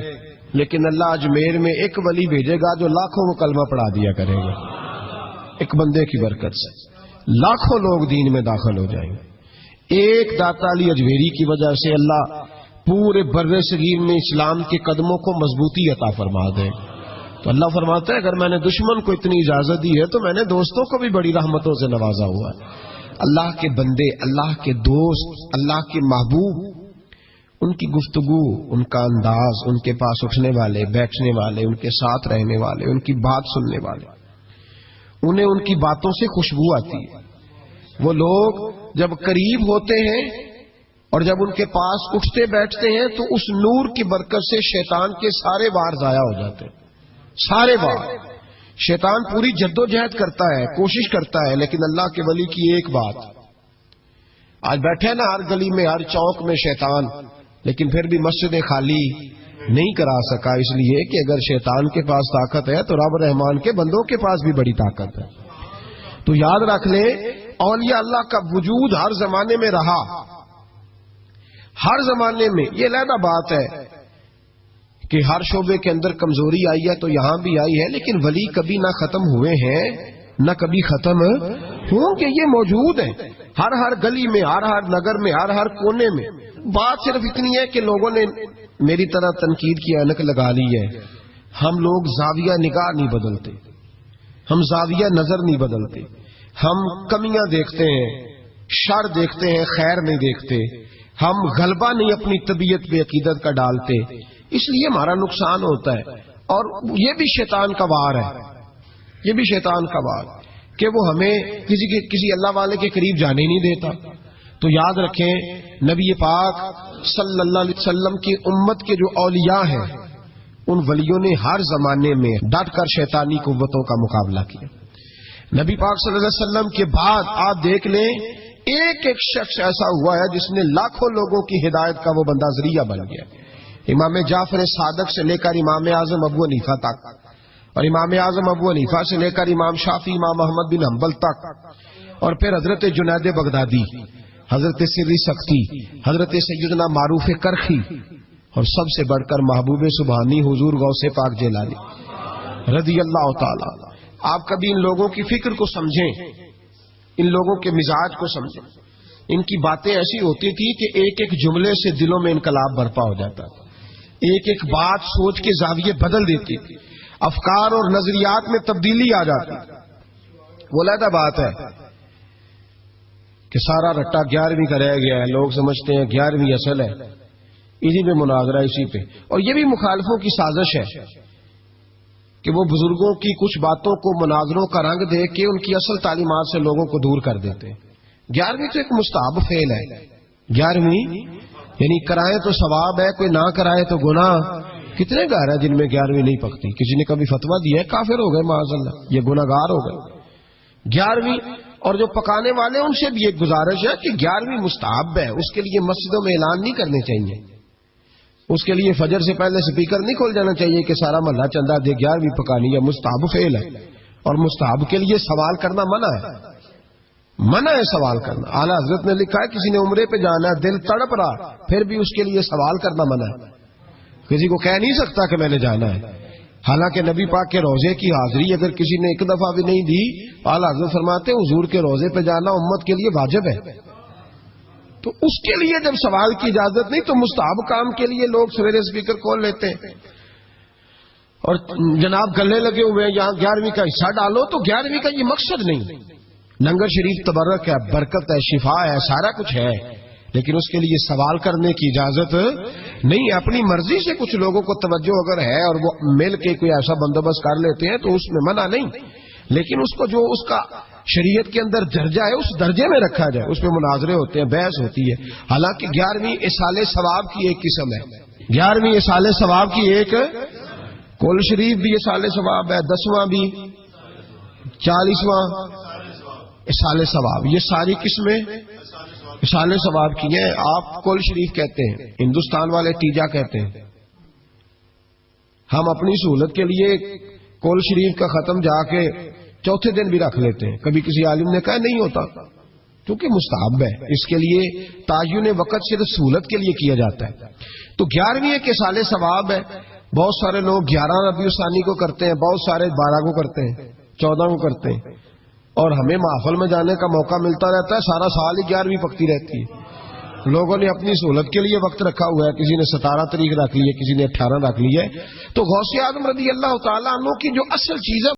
لیکن اللہ اجمیر میں ایک ولی بھیجے گا جو لاکھوں کو کلمہ پڑھا دیا کرے گا، ایک بندے کی برکت سے لاکھوں لوگ دین میں داخل ہو جائیں گے۔ ایک داتا علی اجمیری کی وجہ سے اللہ پورے بر صغیر میں اسلام کے قدموں کو مضبوطی عطا فرما دے۔ تو اللہ فرماتا ہے اگر میں نے دشمن کو اتنی اجازت دی ہے تو میں نے دوستوں کو بھی بڑی رحمتوں سے نوازا ہوا ہے۔ اللہ کے بندے، اللہ کے دوست، اللہ کے محبوب، ان کی گفتگو، ان کا انداز، ان کے پاس اٹھنے والے، بیٹھنے والے، ان کے ساتھ رہنے والے، ان کی بات سننے والے، انہیں ان کی باتوں سے خوشبو آتی ہے۔ وہ لوگ جب قریب ہوتے ہیں اور جب ان کے پاس اٹھتے بیٹھتے ہیں تو اس نور کی برکت سے شیطان کے سارے وار ضائع ہو جاتے ہیں، سارے وار۔ شیطان پوری جدوجہد کرتا ہے، کوشش کرتا ہے، لیکن اللہ کے ولی کی ایک بات، آج بیٹھے نا ہر گلی میں ہر چوک میں شیطان، لیکن پھر بھی مسجدیں خالی نہیں کرا سکا، اس لیے کہ اگر شیطان کے پاس طاقت ہے تو رب رحمان کے بندوں کے پاس بھی بڑی طاقت ہے۔ تو یاد رکھ لیں، اولیاء اللہ کا وجود ہر زمانے میں رہا، ہر زمانے میں۔ یہ علیحدہ بات ہے کہ ہر شعبے کے اندر کمزوری آئی ہے تو یہاں بھی آئی ہے، لیکن ولی کبھی نہ ختم ہوئے ہیں نہ کبھی ختم ہوں گے، یہ موجود ہیں ہر گلی میں، ہر نگر میں، ہر کونے میں۔ بات صرف اتنی ہے کہ لوگوں نے میری طرح تنقید کی اینک لگا لی ہے۔ ہم لوگ زاویہ نگاہ نہیں بدلتے، ہم زاویہ نظر نہیں بدلتے، ہم کمیاں دیکھتے ہیں، شر دیکھتے ہیں، خیر نہیں دیکھتے، ہم غلبہ نہیں اپنی طبیعت پہ عقیدت کا ڈالتے، اس لیے ہمارا نقصان ہوتا ہے۔ اور یہ بھی شیطان کا وار ہے، یہ بھی شیطان کا وار کہ وہ ہمیں کسی اللہ والے کے قریب جانے نہیں دیتا۔ تو یاد رکھیں، نبی پاک صلی اللہ علیہ وسلم کی امت کے جو اولیاء ہیں، ان ولیوں نے ہر زمانے میں ڈٹ کر شیطانی قوتوں کا مقابلہ کیا۔ نبی پاک صلی اللہ علیہ وسلم کے بعد آپ دیکھ لیں، ایک ایک شخص ایسا ہوا ہے جس نے لاکھوں لوگوں کی ہدایت کا وہ بندہ ذریعہ بن گیا۔ امام جعفر صادق سے لے کر امام اعظم ابو حنیفہ تک، اور امام اعظم ابو حنیفہ سے لے کر امام شافعی، امام احمد بن حنبل تک، اور پھر حضرت جنید بغدادی، حضرت سری سختی، حضرت سیدنا معروف کرخی، اور سب سے بڑھ کر محبوب سبحانی حضور غوث پاک جیلانی رضی اللہ تعالی۔ آپ کبھی ان لوگوں کی فکر کو سمجھیں، ان لوگوں کے مزاج کو سمجھیں۔ ان کی باتیں ایسی ہوتی تھی کہ ایک ایک جملے سے دلوں میں انقلاب برپا ہو جاتا تھا، ایک ایک بات سوچ کے زاویے بدل دیتی تھی، افکار اور نظریات میں تبدیلی آ جاتی۔ وہ علیحدہ بات ہے کہ سارا رٹا 11ویں کا رہ گیا ہے، لوگ سمجھتے ہیں 11ویں اصل ہے، اسی پہ مناظرہ، اسی پہ۔ اور یہ بھی مخالفوں کی سازش ہے کہ وہ بزرگوں کی کچھ باتوں کو مناظروں کا رنگ دے کے ان کی اصل تعلیمات سے لوگوں کو دور کر دیتے ہیں۔ 11ویں تو ایک مستحب فعل ہے، 11ویں یعنی کرائے تو ثواب ہے، کوئی نہ کرائے تو گناہ۔ کتنے گھر ہیں جن میں 11ویں نہیں پکتی؟ کسی نے کبھی فتویٰ دیا ہے، کافر ہو گئے معاذ اللہ، یہ گناہگار ہو گئے۔ 11ویں، اور جو پکانے والے ان سے بھی ایک گزارش ہے کہ 11ویں مستحب ہے، اس کے لیے مسجدوں میں اعلان نہیں کرنے چاہیے، اس کے لیے فجر سے پہلے سپیکر نہیں کھول جانا چاہیے کہ سارا محلہ چندہ دے 11ویں پکانی ہے، مستحب فعل ہے۔ اور مستحب کے لیے سوال کرنا منع ہے، منع ہے سوال کرنا۔ اعلیٰ حضرت نے لکھا ہے کسی نے عمرے پہ جانا ہے، دل تڑپ رہا، پھر بھی اس کے لیے سوال کرنا منع ہے، کسی کو کہہ نہیں سکتا کہ میں نے جانا ہے۔ حالانکہ نبی پاک کے روزے کی حاضری اگر کسی نے ایک دفعہ بھی نہیں دی، اعلیٰ حضرت فرماتے حضور کے روزے پہ جانا امت کے لیے واجب ہے۔ تو اس کے لیے جب سوال کی اجازت نہیں تو مستحب کام کے لیے لوگ سویرے سپیکر کھول لیتے ہیں اور جناب گلے لگے ہوئے ہیں یہاں 11ویں کا حصہ ڈالو، تو 11ویں کا یہ مقصد نہیں۔ لنگر شریف تبرک ہے، برکت ہے، شفا ہے، سارا کچھ ہے، لیکن اس کے لیے سوال کرنے کی اجازت نہیں۔ اپنی مرضی سے کچھ لوگوں کو توجہ اگر ہے اور وہ مل کے کوئی ایسا بندوبست کر لیتے ہیں تو اس میں منع نہیں، لیکن اس کو جو اس کا شریعت کے اندر درجہ ہے اس درجے میں رکھا جائے، اس پہ مناظرے ہوتے ہیں، بحث ہوتی ہے۔ حالانکہ 11ویں اصال ثواب کی ایک قسم ہے، 11ویں اصال ثواب کی ایک، کل شریف بھی اصال ثواب ہے، 10واں بھی، 40واں اصال ثواب، یہ ساری قسمیں اصال ثواب کی ہیں۔ آپ کل شریف کہتے ہیں، ہندوستان والے تیجا کہتے ہیں۔ ہم اپنی سہولت کے لیے کل شریف کا ختم جا کے چوتھے دن بھی رکھ لیتے ہیں، کبھی کسی عالم نے کہا نہیں ہوتا، کیونکہ مستحب ہے، اس کے لیے تعین وقت صرف سہولت کے لیے کیا جاتا ہے۔ تو 11ویں ایک اصال ثواب ہے۔ بہت سارے لوگ 11 ربیع الثانی کو کرتے ہیں، بہت سارے 12 کو کرتے ہیں، 14 کو کرتے ہیں، اور ہمیں محفل میں جانے کا موقع ملتا رہتا ہے، سارا سال ہی 11ویں پکتی رہتی ہے۔ لوگوں نے اپنی سہولت کے لیے وقت رکھا ہوا ہے، کسی نے 17 تاریخ رکھ لی ہے، کسی نے 18 رکھ لی ہے۔ تو غوث اعظم رضی اللہ تعالیٰ عنہ کی جو اصل چیز ہے